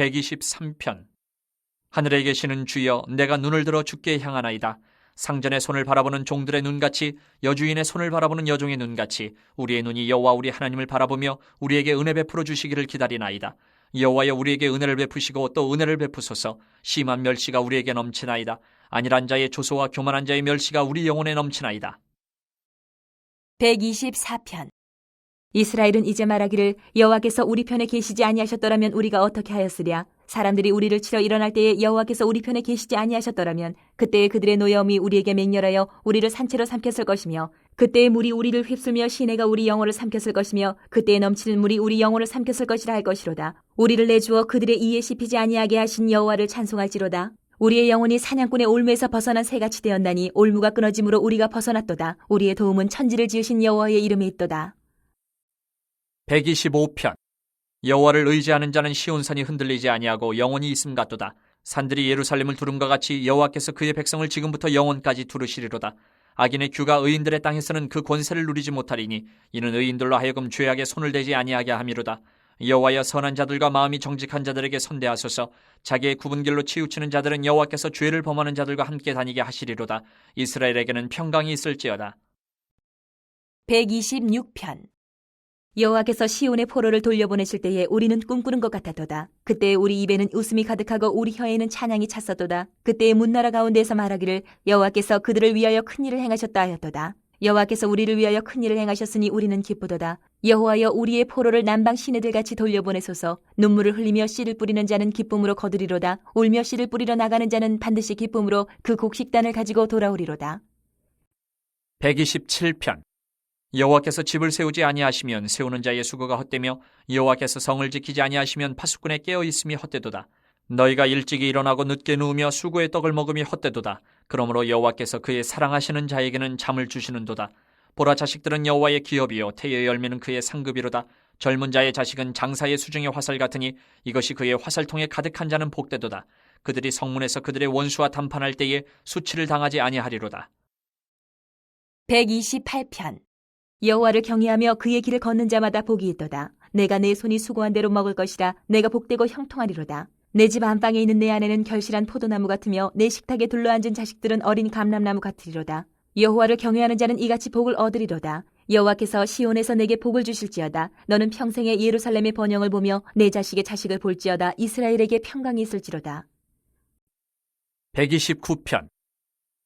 123편. 하늘에 계시는 주여, 내가 눈을 들어 주께 향하나이다. 상전의 손을 바라보는 종들의 눈같이, 여주인의 손을 바라보는 여종의 눈같이 우리의 눈이 여호와 우리 하나님을 바라보며 우리에게 은혜 베풀어 주시기를 기다리나이다. 여호와여, 우리에게 은혜를 베푸시고 또 은혜를 베푸소서. 심한 멸시가 우리에게 넘치나이다. 안일한 자의 조소와 교만한 자의 멸시가 우리 영혼에 넘치나이다. 124편. 이스라엘은 이제 말하기를, 여호와께서 우리 편에 계시지 아니하셨더라면 우리가 어떻게 하였으랴. 사람들이 우리를 치러 일어날 때에 여호와께서 우리 편에 계시지 아니하셨더라면 그때에 그들의 노여움이 우리에게 맹렬하여 우리를 산채로 삼켰을 것이며, 그때의 물이 우리를 휩쓸며 시내가 우리 영혼을 삼켰을 것이며, 그때에 넘치는 물이 우리 영혼을 삼켰을 것이라 할 것이로다. 우리를 내주어 그들의 이에 씹히지 아니하게 하신 여호와를 찬송할지로다. 우리의 영혼이 사냥꾼의 올무에서 벗어난 새같이 되었나니 올무가 끊어짐으로 우리가 벗어났도다. 우리의 도움은 천지를 지으신 여호와의 이름에 있도다. 125편. 여호와를 의지하는 자는 시온산이 흔들리지 아니하고 영원히 있음 같도다. 산들이 예루살렘을 두름과 같이 여호와께서 그의 백성을 지금부터 영원까지 두르시리로다. 악인의 규가 의인들의 땅에서는 그 권세를 누리지 못하리니 이는 의인들로 하여금 죄악에 손을 대지 아니하게 함이로다. 여호와여, 선한 자들과 마음이 정직한 자들에게 선대하소서. 자기의 굽은 길로 치우치는 자들은 여호와께서 죄를 범하는 자들과 함께 다니게 하시리로다. 이스라엘에게는 평강이 있을지어다. 126편. 여호와께서 시온의 포로를 돌려보내실 때에 우리는 꿈꾸는 것 같았도다. 그때에 우리 입에는 웃음이 가득하고 우리 혀에는 찬양이 찼었도다. 그때에 문나라 가운데에서 말하기를, 여호와께서 그들을 위하여 큰 일을 행하셨다 하였도다. 여호와께서 우리를 위하여 큰 일을 행하셨으니 우리는 기쁘도다. 여호와여, 우리의 포로를 남방 시내들같이 돌려보내소서. 눈물을 흘리며 씨를 뿌리는 자는 기쁨으로 거두리로다. 울며 씨를 뿌리러 나가는 자는 반드시 기쁨으로 그 곡식단을 가지고 돌아오리로다. 127편. 여호와께서 집을 세우지 아니하시면 세우는 자의 수고가 헛되며, 여호와께서 성을 지키지 아니하시면 파수꾼의 깨어 있음이 헛되도다. 너희가 일찍이 일어나고 늦게 누우며 수고의 떡을 먹음이 헛되도다. 그러므로 여호와께서 그의 사랑하시는 자에게는 잠을 주시는도다. 보라, 자식들은 여호와의 기업이요 태의 열매는 그의 상급이로다. 젊은 자의 자식은 장사의 수중의 화살 같으니 이것이 그의 화살통에 가득한 자는 복되도다. 그들이 성문에서 그들의 원수와 담판할 때에 수치를 당하지 아니하리로다. 128편. 여호와를 경외하며 그의 길을 걷는 자마다 복이 있도다. 내가 내 손이 수고한 대로 먹을 것이라. 내가 복되고 형통하리로다. 내 집 안방에 있는 내 아내는 결실한 포도나무 같으며 내 식탁에 둘러앉은 자식들은 어린 감람나무 같으리로다. 여호와를 경외하는 자는 이같이 복을 얻으리로다. 여호와께서 시온에서 내게 복을 주실지어다. 너는 평생에 예루살렘의 번영을 보며 내 자식의 자식을 볼지어다. 이스라엘에게 평강이 있을지로다. 129편.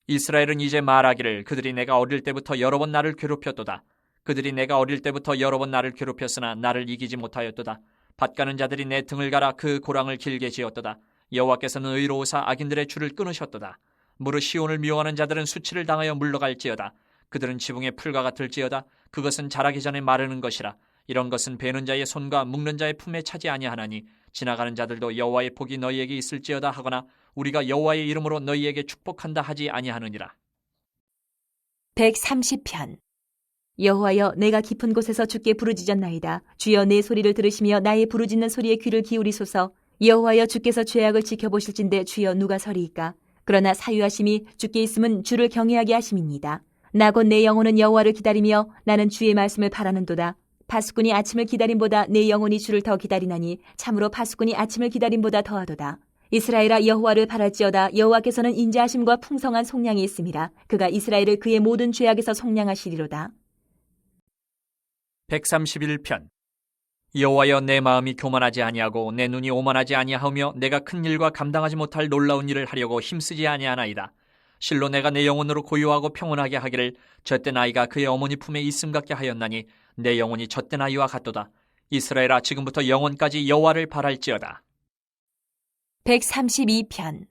이스라엘은 이제 말하기를, 그들이 내가 어릴 때부터 여러 번 나를 괴롭혔도다. 그들이 내가 어릴 때부터 여러 번 나를 괴롭혔으나 나를 이기지 못하였도다. 밭가는 자들이 내 등을 갈아 그 고랑을 길게 지었도다. 여호와께서는 의로우사 악인들의 줄을 끊으셨도다. 무릇 시온을 미워하는 자들은 수치를 당하여 물러갈지어다. 그들은 지붕의 풀과 같을지어다. 그것은 자라기 전에 마르는 것이라. 이런 것은 베는 자의 손과 묶는 자의 품에 차지 아니하나니 지나가는 자들도 여호와의 복이 너희에게 있을지어다 하거나 우리가 여호와의 이름으로 너희에게 축복한다 하지 아니하느니라. 130편. 여호와여, 내가 깊은 곳에서 주께 부르짖었나이다. 주여, 내 소리를 들으시며 나의 부르짖는 소리에 귀를 기울이소서. 여호와여, 주께서 죄악을 지켜보실진데 주여 누가 서리이까. 그러나 사유하심이 주께 있음은 주를 경외하게 하심입니다. 나 곧 내 영혼은 여호와를 기다리며 나는 주의 말씀을 바라는도다. 파수꾼이 아침을 기다림보다 내 영혼이 주를 더 기다리나니 참으로 파수꾼이 아침을 기다림보다 더하도다. 이스라엘아, 여호와를 바랄지어다. 여호와께서는 인자하심과 풍성한 속량이 있음이라. 그가 이스라엘을 그의 모든 죄악에서 속량하시리로다. 131편. 여호와여, 내 마음이 교만하지 아니하고 내 눈이 오만하지 아니하며 내가 큰 일과 감당하지 못할 놀라운 일을 하려고 힘쓰지 아니하나이다. 실로 내가 내 영혼으로 고요하고 평온하게 하기를 젖된 아이가 그의 어머니 품에 있음 같게 하였나니 내 영혼이 젖된 아이와 같도다. 이스라엘아, 지금부터 영원까지 여호와를 바랄지어다. 132편.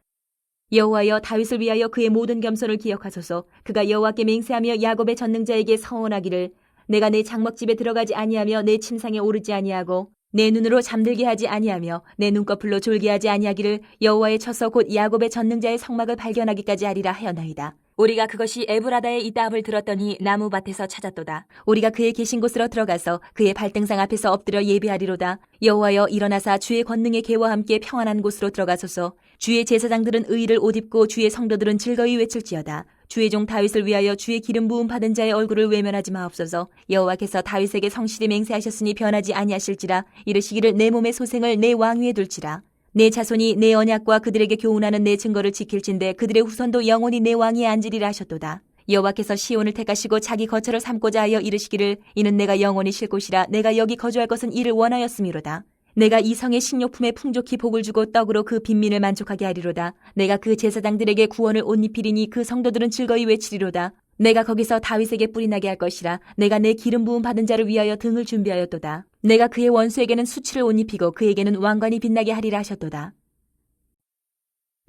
여호와여, 다윗을 위하여 그의 모든 겸손을 기억하소서. 그가 여호와께 맹세하며 야곱의 전능자에게 서원하기를, 내가 내 장막집에 들어가지 아니하며 내 침상에 오르지 아니하고 내 눈으로 잠들게 하지 아니하며 내 눈꺼풀로 졸게 하지 아니하기를 여호와의 처소 곧 야곱의 전능자의 성막을 발견하기까지 하리라 하였나이다. 우리가 그것이 에브라다에 있다 함을 들었더니 나무밭에서 찾았도다. 우리가 그의 계신 곳으로 들어가서 그의 발등상 앞에서 엎드려 예배하리로다. 여호와여, 일어나사 주의 권능의 계와 함께 평안한 곳으로 들어가소서. 주의 제사장들은 의를 옷 입고 주의 성도들은 즐거이 외칠지어다. 주의 종 다윗을 위하여 주의 기름 부음 받은 자의 얼굴을 외면하지 마옵소서. 여호와께서 다윗에게 성실히 맹세하셨으니 변하지 아니하실지라. 이르시기를 내 몸의 소생을 내 왕위에 둘지라. 내 자손이 내 언약과 그들에게 교훈하는 내 증거를 지킬진대 그들의 후손도 영원히 내 왕위에 앉으리라 하셨도다. 여호와께서 시온을 택하시고 자기 거처를 삼고자 하여 이르시기를 이는 내가 영원히 쉴 곳이라 내가 여기 거주할 것은 이를 원하였음이로다. 내가 이 성의 식료품에 풍족히 복을 주고 떡으로 그 빈민을 만족하게 하리로다. 내가 그 제사장들에게 구원을 옷 입히리니 그 성도들은 즐거이 외치리로다. 내가 거기서 다윗에게 뿔이 나게 할 것이라. 내가 내 기름 부음 받은 자를 위하여 등을 준비하였도다. 내가 그의 원수에게는 수치를 옷 입히고 그에게는 왕관이 빛나게 하리라 하셨도다.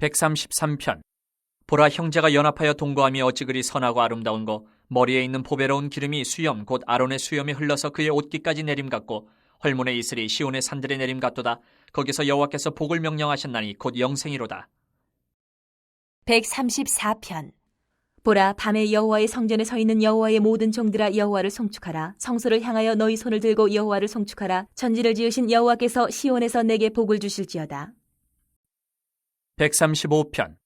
133편. 보라, 형제가 연합하여 동거함이 어찌 그리 선하고 아름다운고. 머리에 있는 보배로운 기름이 수염 곧 아론의 수염이 흘러서 그의 옷깃까지 내림 같고 헐몬의 이슬이 시온의 산들의 내림 같도다. 거기서 여호와께서 복을 명령하셨나니 곧 영생이로다. 134편. 보라, 밤에 여호와의 성전에 서 있는 여호와의 모든 종들아 여호와를 송축하라. 성소를 향하여 너희 손을 들고 여호와를 송축하라. 천지를 지으신 여호와께서 시온에서 내게 복을 주실지어다. 135편.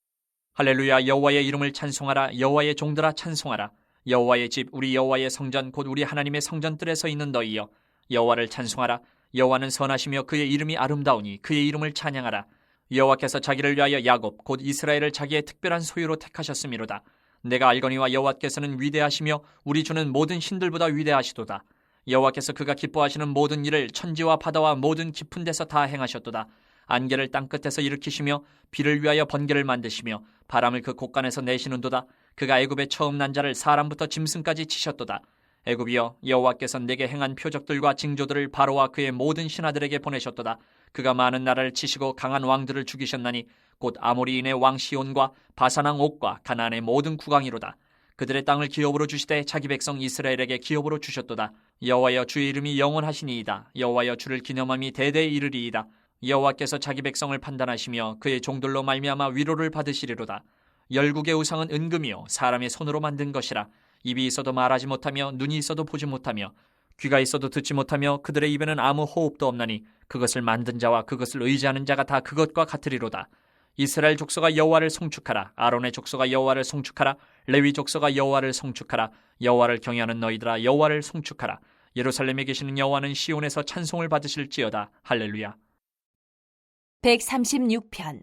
할렐루야, 여호와의 이름을 찬송하라. 여호와의 종들아 찬송하라. 여호와의 집, 우리 여호와의 성전 곧 우리 하나님의 성전 뜰에 서 있는 너희여, 여호와를 찬송하라. 여호와는 선하시며 그의 이름이 아름다우니 그의 이름을 찬양하라. 여호와께서 자기를 위하여 야곱 곧 이스라엘을 자기의 특별한 소유로 택하셨음이로다. 내가 알거니와 여호와께서는 위대하시며 우리 주는 모든 신들보다 위대하시도다. 여호와께서 그가 기뻐하시는 모든 일을 천지와 바다와 모든 깊은 데서 다 행하셨도다. 안개를 땅끝에서 일으키시며 비를 위하여 번개를 만드시며 바람을 그 곳간에서 내시는도다. 그가 애굽의 처음 난 자를 사람부터 짐승까지 치셨도다. 애굽이여, 여호와께서 내게 행한 표적들과 징조들을 바로와 그의 모든 신하들에게 보내셨도다. 그가 많은 나라를 치시고 강한 왕들을 죽이셨나니 곧 아모리인의 왕 시온과 바산왕 옥과 가나안의 모든 국왕이로다. 그들의 땅을 기업으로 주시되 자기 백성 이스라엘에게 기업으로 주셨도다. 여호와여, 주의 이름이 영원하시니이다. 여호와여, 주를 기념함이 대대에 이르리이다. 여호와께서 자기 백성을 판단하시며 그의 종들로 말미암아 위로를 받으시리로다. 열국의 우상은 은금이요 사람의 손으로 만든 것이라. 입이 있어도 말하지 못하며 눈이 있어도 보지 못하며 귀가 있어도 듣지 못하며 그들의 입에는 아무 호흡도 없나니 그것을 만든 자와 그것을 의지하는 자가 다 그것과 같으리로다. 이스라엘 족속아 여호와를 송축하라. 아론의 족속아 여호와를 송축하라. 레위 족속아 여호와를 송축하라. 여호와를 경외하는 너희들아 여호와를 송축하라. 예루살렘에 계시는 여호와는 시온에서 찬송을 받으실지어다. 할렐루야. 136편.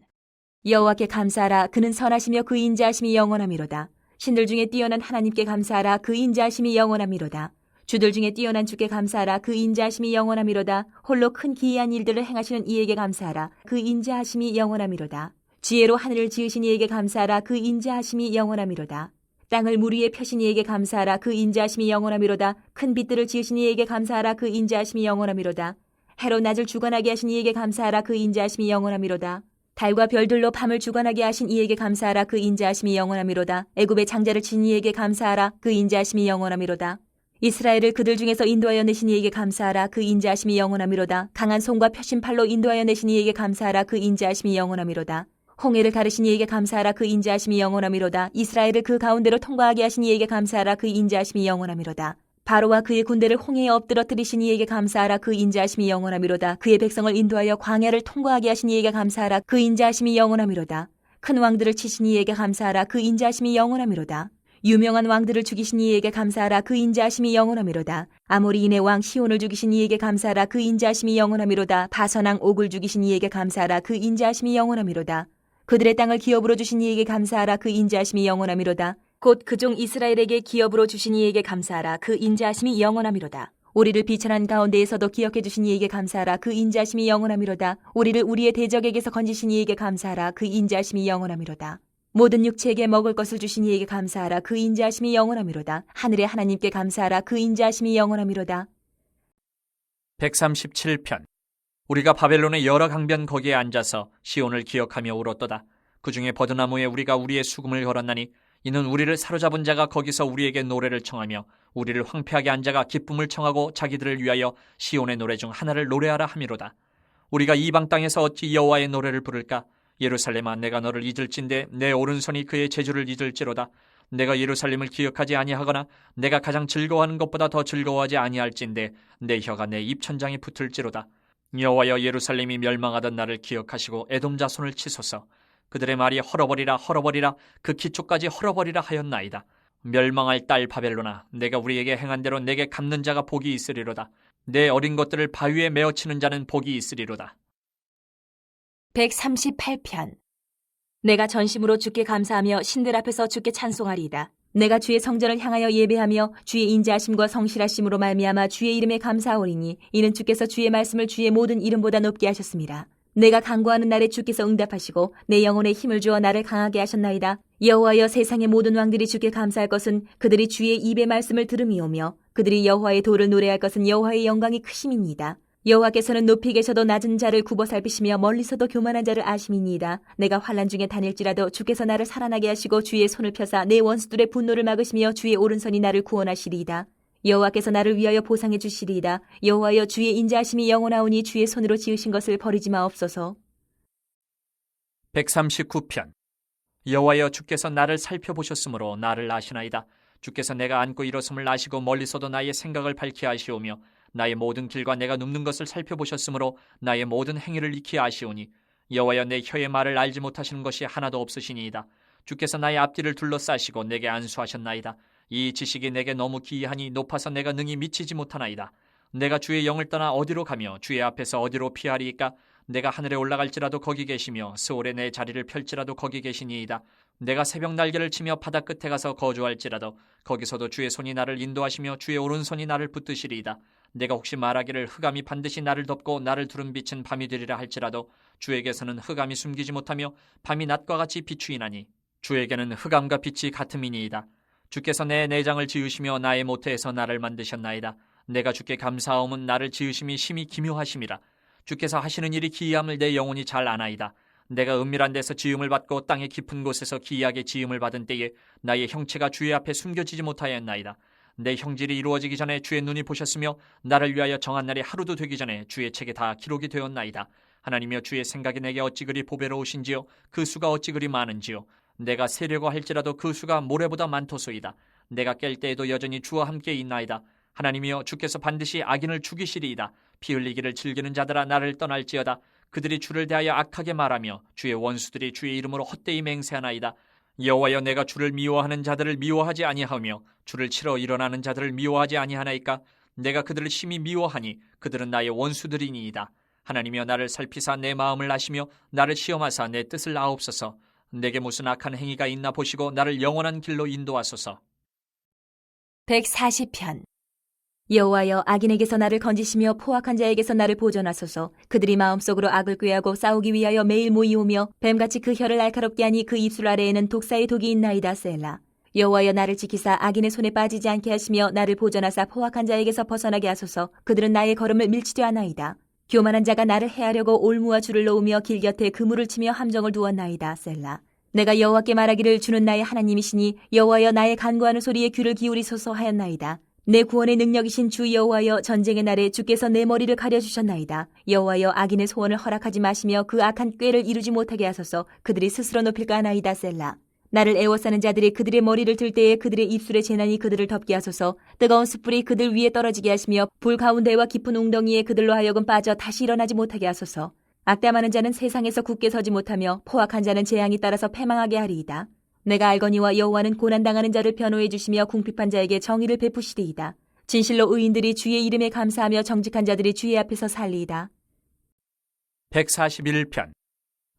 여호와께 감사하라. 그는 선하시며 그 인자하심이 영원함이로다. 신들 중에 뛰어난 하나님께 감사하라. 그 인자하심이 영원함이로다. 주들 중에 뛰어난 주께 감사하라. 그 인자하심이 영원함이로다. 홀로 큰 기이한 일들을 행하시는 이에게 감사하라. 그 인자하심이 영원함이로다. 지혜로 하늘을 지으신 이에게 감사하라. 그 인자하심이 영원함이로다. 땅을 물 위에 펴신 이에게 감사하라. 그 인자하심이 영원함이로다. 큰 빛들을 지으신 이에게 감사하라. 그 인자하심이 영원함이로다. 해로 낮을 주관하게 하신 이에게 감사하라. 그 인자하심이 영원함이로다. 달과 별들로 밤을 주관하게 하신 이에게 감사하라. 그 인자하심이 영원함이로다. 애굽의 장자를 친 이에게 감사하라. 그 인자하심이 영원함이로다. 이스라엘을 그들 중에서 인도하여 내신 이에게 감사하라. 그 인자하심이 영원함이로다. 강한 손과 펴신 팔로 인도하여 내신 이에게 감사하라. 그 인자하심이 영원함이로다. 홍해를 가르신 이에게 감사하라. 그 인자하심이 영원함이로다. 이스라엘을 그 가운데로 통과하게 하신 이에게 감사하라. 그 인자하심이 영원함이로다. 바로와 그의 군대를 홍해에 엎드러뜨리신 이에게 감사하라. 그 인자하심이 영원함이로다. 그의 백성을 인도하여 광야를 통과하게 하신 이에게 감사하라. 그 인자하심이 영원함이로다. 큰 왕들을 치신 이에게 감사하라. 그 인자하심이 영원함이로다. 유명한 왕들을 죽이신 이에게 감사하라. 그 인자하심이 영원함이로다. 아모리인의 왕 시온을 죽이신 이에게 감사하라. 그 인자하심이 영원함이로다. 바선왕 옥을 죽이신 이에게 감사하라. 그 인자하심이 영원함이로다. 그들의 땅을 기업으로 주신 이에게 감사하라. 그 인자하심이 영원함이로다. 곧 그 종 이스라엘에게 기업으로 주신 이에게 감사하라. 그 인자하심이 영원함이로다. 우리를 비천한 가운데에서도 기억해 주신 이에게 감사하라. 그 인자하심이 영원함이로다. 우리를 우리의 대적에게서 건지신 이에게 감사하라. 그 인자하심이 영원함이로다. 모든 육체에게 먹을 것을 주신 이에게 감사하라. 그 인자하심이 영원함이로다. 하늘의 하나님께 감사하라. 그 인자하심이 영원함이로다. 137편. 우리가 바벨론의 여러 강변 거기에 앉아서 시온을 기억하며 울었도다. 그 중에 버드나무에 우리가 우리의 수금을 걸었나니 이는 우리를 사로잡은 자가 거기서 우리에게 노래를 청하며 우리를 황폐하게 한 자가 기쁨을 청하고 자기들을 위하여 시온의 노래 중 하나를 노래하라 함이로다. 우리가 이방 땅에서 어찌 여호와의 노래를 부를까? 예루살렘아, 내가 너를 잊을진대 내 오른손이 그의 제주를 잊을지로다. 내가 예루살렘을 기억하지 아니하거나 내가 가장 즐거워하는 것보다 더 즐거워하지 아니할진대 내 혀가 내 입천장에 붙을지로다. 여호와여, 예루살렘이 멸망하던 날을 기억하시고 에돔 자손을 치소서. 그들의 말이 헐어버리라 헐어버리라 그 기초까지 헐어버리라 하였나이다. 멸망할 딸 바벨론아, 내가 우리에게 행한 대로 내게 갚는 자가 복이 있으리로다. 내 어린 것들을 바위에 메어치는 자는 복이 있으리로다. 138편. 내가 전심으로 주께 감사하며 신들 앞에서 주께 찬송하리이다. 내가 주의 성전을 향하여 예배하며 주의 인자하심과 성실하심으로 말미암아 주의 이름에 감사하오리니 이는 주께서 주의 말씀을 주의 모든 이름보다 높게 하셨습니다. 내가 간구하는 날에 주께서 응답하시고 내 영혼에 힘을 주어 나를 강하게 하셨나이다. 여호와여, 세상의 모든 왕들이 주께 감사할 것은 그들이 주의 입의 말씀을 들음이오며 그들이 여호와의 도를 노래할 것은 여호와의 영광이 크심이니이다. 여호와께서는 높이 계셔도 낮은 자를 굽어 살피시며 멀리서도 교만한 자를 아심이니이다. 내가 환난 중에 다닐지라도 주께서 나를 살아나게 하시고 주의 손을 펴사 내 원수들의 분노를 막으시며 주의 오른손이 나를 구원하시리이다. 여호와께서 나를 위하여 보상해 주시리이다. 여호와여, 주의 인자하심이 영원하오니 주의 손으로 지으신 것을 버리지 마옵소서. 139편. 여호와여, 주께서 나를 살펴보셨으므로 나를 아시나이다. 주께서 내가 앉고 일어섬을 아시고 멀리서도 나의 생각을 밝히 아시오며 나의 모든 길과 내가 눕는 것을 살펴보셨으므로 나의 모든 행위를 익히 아시오니 여호와여, 내 혀의 말을 알지 못하시는 것이 하나도 없으시니이다. 주께서 나의 앞뒤를 둘러싸시고 내게 안수하셨나이다. 이 지식이 내게 너무 기이하니 높아서 내가 능히 미치지 못하나이다. 내가 주의 영을 떠나 어디로 가며 주의 앞에서 어디로 피하리이까? 내가 하늘에 올라갈지라도 거기 계시며 스올에 내 자리를 펼지라도 거기 계시니이다. 내가 새벽 날개를 치며 바다 끝에 가서 거주할지라도 거기서도 주의 손이 나를 인도하시며 주의 오른손이 나를 붙드시리이다. 내가 혹시 말하기를 흑암이 반드시 나를 덮고 나를 두른 빛은 밤이 되리라 할지라도 주에게서는 흑암이 숨기지 못하며 밤이 낮과 같이 비추이나니 주에게는 흑암과 빛이 같음이니이다. 주께서 내 내장을 지으시며 나의 모태에서 나를 만드셨나이다. 내가 주께 감사하옴은 나를 지으심이 심히 기묘하심이라. 주께서 하시는 일이 기이함을 내 영혼이 잘 아나이다. 내가 은밀한 데서 지음을 받고 땅의 깊은 곳에서 기이하게 지음을 받은 때에 나의 형체가 주의 앞에 숨겨지지 못하였나이다. 내 형질이 이루어지기 전에 주의 눈이 보셨으며 나를 위하여 정한 날이 하루도 되기 전에 주의 책에 다 기록이 되었나이다. 하나님이여, 주의 생각이 내게 어찌 그리 보배로우신지요, 그 수가 어찌 그리 많은지요. 내가 세려고 할지라도 그 수가 모래보다 많도소이다. 내가 깰 때에도 여전히 주와 함께 있나이다. 하나님이여, 주께서 반드시 악인을 죽이시리이다. 피 흘리기를 즐기는 자들아, 나를 떠날지어다. 그들이 주를 대하여 악하게 말하며 주의 원수들이 주의 이름으로 헛되이 맹세하나이다. 여호와여, 내가 주를 미워하는 자들을 미워하지 아니하며 주를 치러 일어나는 자들을 미워하지 아니하나이까? 내가 그들을 심히 미워하니 그들은 나의 원수들이니이다. 하나님이여, 나를 살피사 내 마음을 아시며 나를 시험하사 내 뜻을 아옵소서. 내게 무슨 악한 행위가 있나 보시고 나를 영원한 길로 인도하소서. 140편. 여호와여, 악인에게서 나를 건지시며 포악한 자에게서 나를 보존하소서. 그들이 마음속으로 악을 꾀하고 싸우기 위하여 매일 모이오며 뱀같이 그 혀를 날카롭게 하니 그 입술 아래에는 독사의 독이 있나이다. 셀라. 여호와여, 나를 지키사 악인의 손에 빠지지 않게 하시며 나를 보존하사 포악한 자에게서 벗어나게 하소서. 그들은 나의 걸음을 밀치려 하나이다. 교만한 자가 나를 해하려고 올무와 줄을 놓으며 길 곁에 그물을 치며 함정을 두었나이다. 셀라. 내가 여호와께 말하기를 주는 나의 하나님이시니 여호와여, 나의 간구하는 소리에 귀를 기울이소서 하였나이다. 내 구원의 능력이신 주 여호와여, 전쟁의 날에 주께서 내 머리를 가려주셨나이다. 여호와여, 악인의 소원을 허락하지 마시며 그 악한 꾀를 이루지 못하게 하소서. 그들이 스스로 높일까 하나이다. 셀라. 나를 애워싸는 자들이 그들의 머리를 들 때에 그들의 입술의 재난이 그들을 덮게 하소서. 뜨거운 숯불이 그들 위에 떨어지게 하시며 불 가운데와 깊은 웅덩이에 그들로 하여금 빠져 다시 일어나지 못하게 하소서. 악담하는 자는 세상에서 굳게 서지 못하며 포악한 자는 재앙이 따라서 패망하게 하리이다. 내가 알거니와 여호와는 고난당하는 자를 변호해 주시며 궁핍한 자에게 정의를 베푸시리이다. 진실로 의인들이 주의 이름에 감사하며 정직한 자들이 주의 앞에서 살리이다. 141편.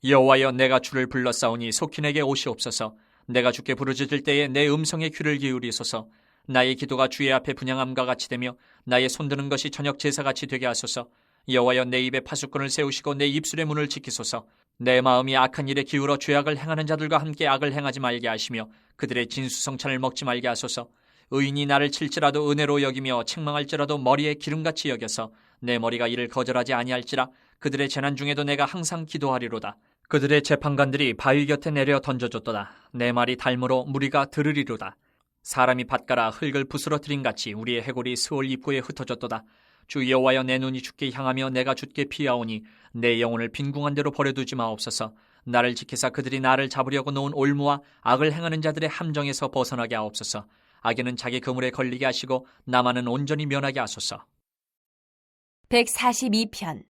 여호와여, 내가 주를 불러싸우니 속히 내게 오시옵소서. 내가 주께 부르짖을 때에 내 음성에 귀를 기울이소서. 나의 기도가 주의 앞에 분향함과 같이 되며 나의 손드는 것이 저녁 제사같이 되게 하소서. 여호와여, 내 입에 파수꾼을 세우시고 내 입술의 문을 지키소서. 내 마음이 악한 일에 기울어 죄악을 행하는 자들과 함께 악을 행하지 말게 하시며 그들의 진수성찬을 먹지 말게 하소서. 의인이 나를 칠지라도 은혜로 여기며 책망할지라도 머리에 기름같이 여겨서 내 머리가 이를 거절하지 아니할지라. 그들의 재난 중에도 내가 항상 기도하리로다. 그들의 재판관들이 바위 곁에 내려 던져줬도다. 내 말이 달무로 무리가 들으리로다. 사람이 밭가라 흙을 부스러뜨린 같이 우리의 해골이 스올 입구에 흩어졌도다. 주 여호와여, 내 눈이 주께 향하며 내가 주께 피하오니 내 영혼을 빈궁한 대로 버려두지 마옵소서. 나를 지키사 그들이 나를 잡으려고 놓은 올무와 악을 행하는 자들의 함정에서 벗어나게 하옵소서. 악인은 자기 그물에 걸리게 하시고 나만은 온전히 면하게 하소서. 142편.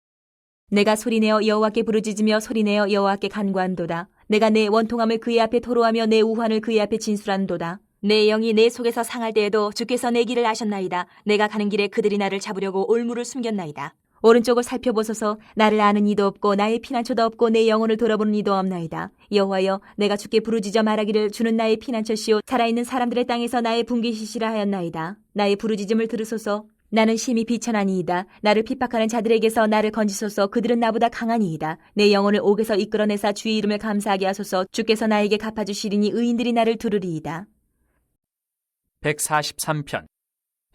내가 소리내어 여호와께 부르짖으며 소리내어 여호와께 간구한도다. 내가 내 원통함을 그의 앞에 토로하며 내 우환을 그의 앞에 진술한도다. 내 영이 내 속에서 상할 때에도 주께서 내 길을 아셨나이다. 내가 가는 길에 그들이 나를 잡으려고 올무를 숨겼나이다. 오른쪽을 살펴보소서. 나를 아는 이도 없고 나의 피난처도 없고 내 영혼을 돌아보는 이도 없나이다. 여호와여, 내가 주께 부르짖어 말하기를 주는 나의 피난처시오 살아있는 사람들의 땅에서 나의 분깃이시라 하였나이다. 나의 부르짖음을 들으소서. 나는 심히 비천하니이다. 나를 핍박하는 자들에게서 나를 건지소서. 그들은 나보다 강하니이다. 내 영혼을 옥에서 이끌어내사 주의 이름을 감사하게 하소서. 주께서 나에게 갚아주시리니 의인들이 나를 두르리이다. 143편.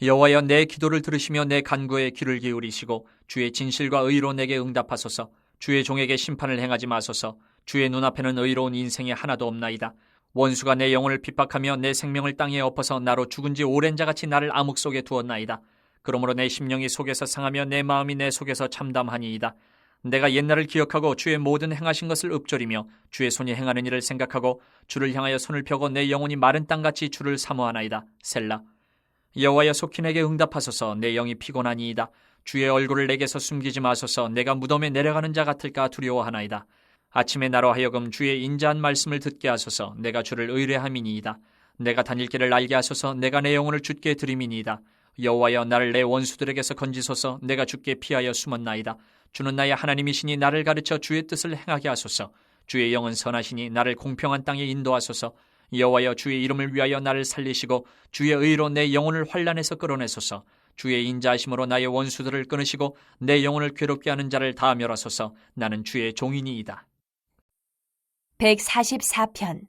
여호와여, 내 기도를 들으시며 내 간구에 귀를 기울이시고 주의 진실과 의로 내게 응답하소서. 주의 종에게 심판을 행하지 마소서. 주의 눈앞에는 의로운 인생이 하나도 없나이다. 원수가 내 영혼을 핍박하며 내 생명을 땅에 엎어서 나로 죽은 지 오랜 자같이 나를 암흑 속에 두었나이다. 그러므로 내 심령이 속에서 상하며 내 마음이 내 속에서 참담하니이다. 내가 옛날을 기억하고 주의 모든 행하신 것을 읊조리며 주의 손이 행하는 일을 생각하고 주를 향하여 손을 펴고 내 영혼이 마른 땅같이 주를 사모하나이다. 셀라. 여호와여, 속히 내게 응답하소서. 내 영이 피곤하니이다. 주의 얼굴을 내게서 숨기지 마소서. 내가 무덤에 내려가는 자 같을까 두려워하나이다. 아침에 나로 하여금 주의 인자한 말씀을 듣게 하소서. 내가 주를 의뢰함이니이다. 내가 다닐 길을 알게 하소서. 내가 내 영혼을 주께 드림이니이다. 여호와여, 나를 내 원수들에게서 건지소서. 내가 주께 피하여 숨었나이다. 주는 나의 하나님이시니 나를 가르쳐 주의 뜻을 행하게 하소서. 주의 영은 선하시니 나를 공평한 땅에 인도하소서. 여호와여, 주의 이름을 위하여 나를 살리시고 주의 의로 내 영혼을 환난에서 끌어내소서. 주의 인자하심으로 나의 원수들을 끊으시고 내 영혼을 괴롭게 하는 자를 다 멸하소서. 나는 주의 종이니이다. 144편.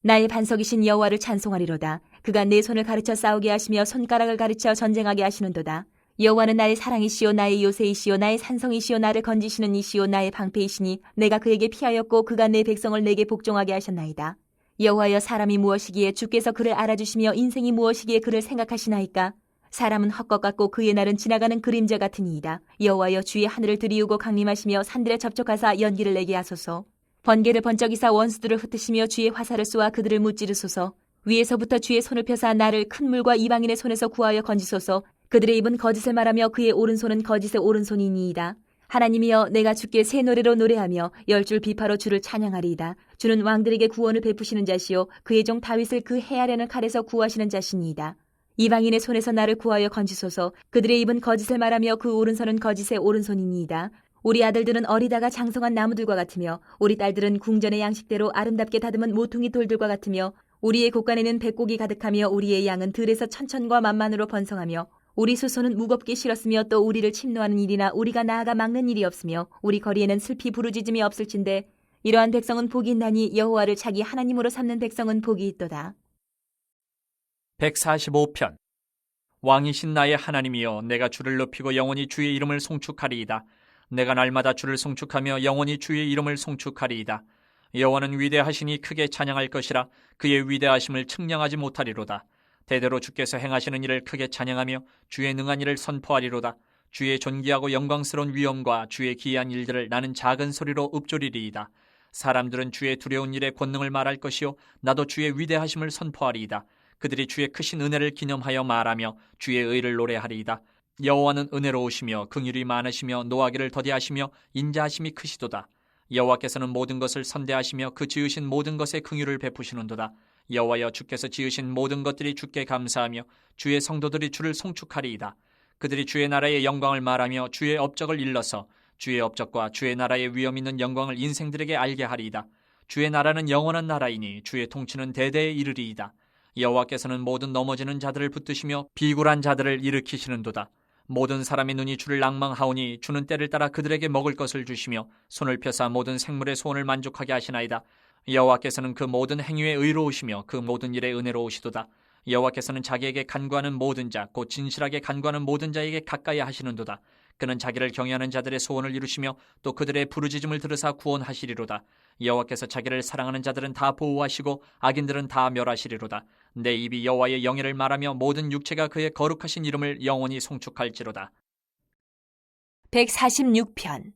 나의 반석이신 여호와를 찬송하리로다. 그가 내 손을 가르쳐 싸우게 하시며 손가락을 가르쳐 전쟁하게 하시는도다. 여호와는 나의 사랑이시오 나의 요새이시오 나의 산성이시오 나를 건지시는 이시오 나의 방패이시니 내가 그에게 피하였고 그가 내 백성을 내게 복종하게 하셨나이다. 여호와여, 사람이 무엇이기에 주께서 그를 알아주시며 인생이 무엇이기에 그를 생각하시나이까? 사람은 헛것 같고 그의 날은 지나가는 그림자 같으니이다. 여호와여, 주의 하늘을 들이우고 강림하시며 산들에 접촉하사 연기를 내게 하소서. 번개를 번쩍이사 원수들을 흩으시며 주의 화살을 쏘아 그들을 무찌르소서. 위에서부터 주의 손을 펴사 나를 큰 물과 이방인의 손에서 구하여 건지소서. 그들의 입은 거짓을 말하며 그의 오른손은 거짓의 오른손이니이다. 하나님이여, 내가 주께 새 노래로 노래하며 열줄 비파로 주를 찬양하리이다. 주는 왕들에게 구원을 베푸시는 자시요 그의 종 다윗을 그 해하려는 칼에서 구하시는 자시니이다. 이방인의 손에서 나를 구하여 건지소서. 그들의 입은 거짓을 말하며 그 오른손은 거짓의 오른손이니이다. 우리 아들들은 어리다가 장성한 나무들과 같으며 우리 딸들은 궁전의 양식대로 아름답게 다듬은 모퉁이 돌들과 같으며 우리의 곳간에는 백곡이 가득하며 우리의 양은 들에서 천천과 만만으로 번성하며 우리 수소는 무겁게 실었으며 또 우리를 침노하는 일이나 우리가 나아가 막는 일이 없으며 우리 거리에는 슬피 부르짖음이 없을진데 이러한 백성은 복이 있나니 여호와를 자기 하나님으로 삼는 백성은 복이 있도다. 145편. 왕이신 나의 하나님이여, 내가 주를 높이고 영원히 주의 이름을 송축하리이다. 내가 날마다 주를 송축하며 영원히 주의 이름을 송축하리이다. 여호와는 위대하시니 크게 찬양할 것이라. 그의 위대하심을 측량하지 못하리로다. 대대로 주께서 행하시는 일을 크게 찬양하며 주의 능한 일을 선포하리로다. 주의 존귀하고 영광스러운 위엄과 주의 기이한 일들을 나는 작은 소리로 읊조리리이다. 사람들은 주의 두려운 일의 권능을 말할 것이요 나도 주의 위대하심을 선포하리이다. 그들이 주의 크신 은혜를 기념하여 말하며 주의 의를 노래하리이다. 여호와는 은혜로우시며 긍휼이 많으시며 노하기를 더디하시며 인자하심이 크시도다. 여호와께서는 모든 것을 선대하시며 그 지으신 모든 것에 긍휼을 베푸시는도다. 여호와여, 주께서 지으신 모든 것들이 주께 감사하며 주의 성도들이 주를 송축하리이다. 그들이 주의 나라의 영광을 말하며 주의 업적을 일러서 주의 업적과 주의 나라의 위엄 있는 영광을 인생들에게 알게 하리이다. 주의 나라는 영원한 나라이니 주의 통치는 대대에 이르리이다. 여호와께서는 모든 넘어지는 자들을 붙드시며 비굴한 자들을 일으키시는도다. 모든 사람의 눈이 주를 낭망하오니 주는 때를 따라 그들에게 먹을 것을 주시며 손을 펴사 모든 생물의 소원을 만족하게 하시나이다. 여호와께서는 그 모든 행위에 의로우시며 그 모든 일에 은혜로우시도다. 여호와께서는 자기에게 간구하는 모든 자 곧 진실하게 간구하는 모든 자에게 가까이 하시는도다. 그는 자기를 경외하는 자들의 소원을 이루시며 또 그들의 부르짖음을 들으사 구원하시리로다. 여호와께서 자기를 사랑하는 자들은 다 보호하시고 악인들은 다 멸하시리로다. 내 입이 여호와의 영예를 말하며 모든 육체가 그의 거룩하신 이름을 영원히 송축할지로다. 146편.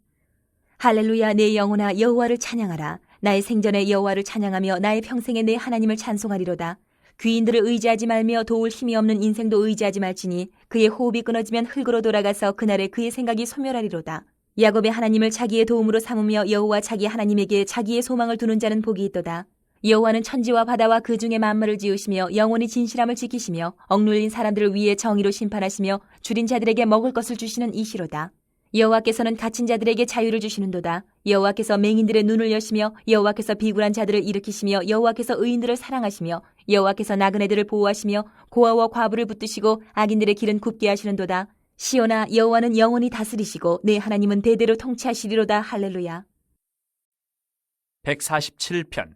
할렐루야, 내 영혼아 여호와를 찬양하라. 나의 생전에 여호와를 찬양하며 나의 평생에 내 하나님을 찬송하리로다. 귀인들을 의지하지 말며 도울 힘이 없는 인생도 의지하지 말지니 그의 호흡이 끊어지면 흙으로 돌아가서 그날에 그의 생각이 소멸하리로다. 야곱의 하나님을 자기의 도움으로 삼으며 여호와 자기 하나님에게 자기의 소망을 두는 자는 복이 있도다. 여호와는 천지와 바다와 그 중에 만물을 지으시며 영원히 진실함을 지키시며 억눌린 사람들을 위해 정의로 심판하시며 줄인 자들에게 먹을 것을 주시는 이시로다. 여호와께서는 갇힌 자들에게 자유를 주시는도다. 여호와께서 맹인들의 눈을 여시며 여호와께서 비굴한 자들을 일으키시며 여호와께서 의인들을 사랑하시며 여호와께서 나그네들을 보호하시며 고아와 과부를 붙드시고 악인들의 길은 굽게 하시는도다. 시온아, 여호와는 영원히 다스리시고 내 하나님은 대대로 통치하시리로다. 할렐루야. 147편.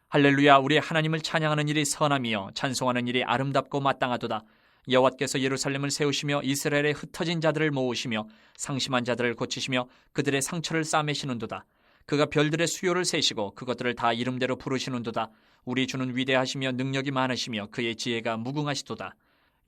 할렐루야. 우리 하나님을 찬양하는 일이 선함이요 찬송하는 일이 아름답고 마땅하도다. 여호와께서 예루살렘을 세우시며 이스라엘의 흩어진 자들을 모으시며 상심한 자들을 고치시며 그들의 상처를 싸매시는도다. 그가 별들의 수요를 세시고 그것들을 다 이름대로 부르시는도다. 우리 주는 위대하시며 능력이 많으시며 그의 지혜가 무궁하시도다.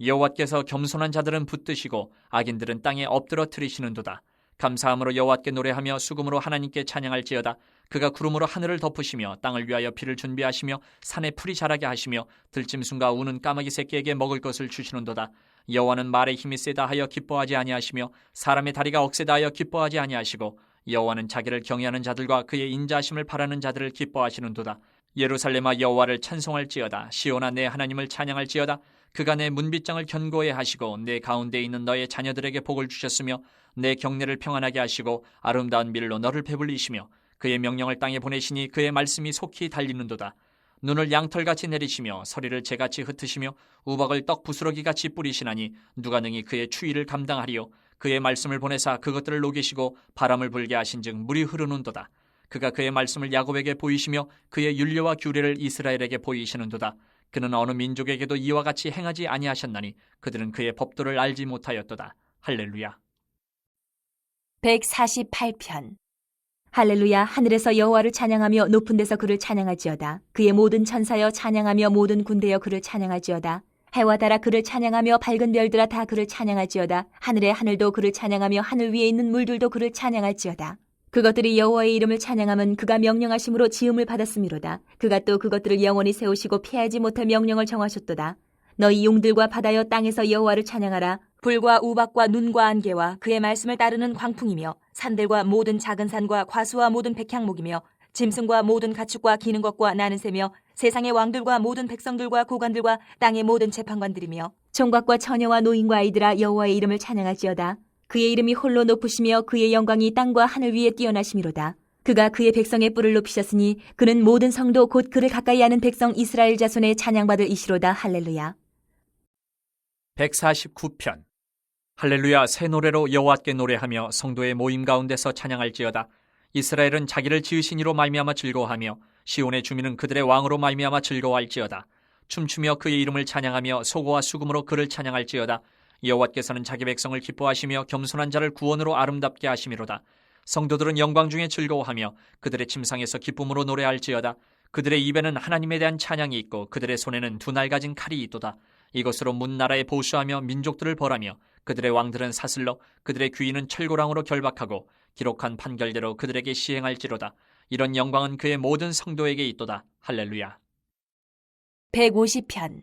여호와께서 겸손한 자들은 붙드시고 악인들은 땅에 엎드러뜨리시는도다. 감사함으로 여호와께 노래하며 수금으로 하나님께 찬양할지어다. 그가 구름으로 하늘을 덮으시며 땅을 위하여 비를 준비하시며 산에 풀이 자라게 하시며 들짐승과 우는 까마귀 새끼에게 먹을 것을 주시는도다. 여호와는 말에 힘이 세다 하여 기뻐하지 아니하시며 사람의 다리가 억세다 하여 기뻐하지 아니하시고 여호와는 자기를 경외하는 자들과 그의 인자하심을 바라는 자들을 기뻐하시는도다. 예루살렘아, 여호와를 찬송할지어다. 시온아, 내 하나님을 찬양할지어다. 그가 내 문빗장을 견고히 하시고 내 가운데 있는 너의 자녀들에게 복을 주셨으며 내 경내를 평안하게 하시고 아름다운 밀로 너를 배불리시며 그의 명령을 땅에 보내시니 그의 말씀이 속히 달리는도다. 눈을 양털같이 내리시며 서리를 재같이 흩으시며 우박을 떡 부스러기같이 뿌리시나니 누가 능히 그의 추위를 감당하리요. 그의 말씀을 보내사 그것들을 녹이시고 바람을 불게 하신즉 물이 흐르는도다. 그가 그의 말씀을 야곱에게 보이시며 그의 율례와 규례를 이스라엘에게 보이시는도다. 그는 어느 민족에게도 이와 같이 행하지 아니하셨나니 그들은 그의 법도를 알지 못하였도다. 할렐루야. 148편. 할렐루야. 하늘에서 여호와를 찬양하며 높은 데서 그를 찬양할지어다. 그의 모든 천사여 찬양하며 모든 군대여 그를 찬양할지어다. 해와 달아 그를 찬양하며 밝은 별들아 다 그를 찬양할지어다. 하늘의 하늘도 그를 찬양하며 하늘 위에 있는 물들도 그를 찬양할지어다. 그것들이 여호와의 이름을 찬양함은 그가 명령하심으로 지음을 받았음이로다. 그가 또 그것들을 영원히 세우시고 피하지 못할 명령을 정하셨도다. 너희 용들과 바다여 땅에서 여호와를 찬양하라. 불과 우박과 눈과 안개와 그의 말씀을 따르는 광풍이며 산들과 모든 작은 산과 과수와 모든 백향목이며 짐승과 모든 가축과 기는 것과 나는 새며 세상의 왕들과 모든 백성들과 고관들과 땅의 모든 재판관들이며 총각과 처녀와 노인과 아이들아 여호와의 이름을 찬양할지어다. 그의 이름이 홀로 높으시며 그의 영광이 땅과 하늘 위에 뛰어나심이로다. 그가 그의 백성의 뿔을 높이셨으니 그는 모든 성도 곧 그를 가까이 하는 백성 이스라엘 자손의 찬양받을 이시로다. 할렐루야. 149편. 할렐루야. 새 노래로 여호와께 노래하며 성도의 모임 가운데서 찬양할지어다. 이스라엘은 자기를 지으신 이로 말미암아 즐거워하며 시온의 주민은 그들의 왕으로 말미암아 즐거워할지어다. 춤추며 그의 이름을 찬양하며 소고와 수금으로 그를 찬양할지어다. 여호와께서는 자기 백성을 기뻐하시며 겸손한 자를 구원으로 아름답게 하심이로다. 성도들은 영광 중에 즐거워하며 그들의 침상에서 기쁨으로 노래할지어다. 그들의 입에는 하나님에 대한 찬양이 있고 그들의 손에는 두 날 가진 칼이 있도다. 이것으로 문나라에 보수하며 민족들을 벌하며 그들의 왕들은 사슬로 그들의 귀인은 철고랑으로 결박하고 기록한 판결대로 그들에게 시행할지로다. 이런 영광은 그의 모든 성도에게 있도다. 할렐루야. 150편.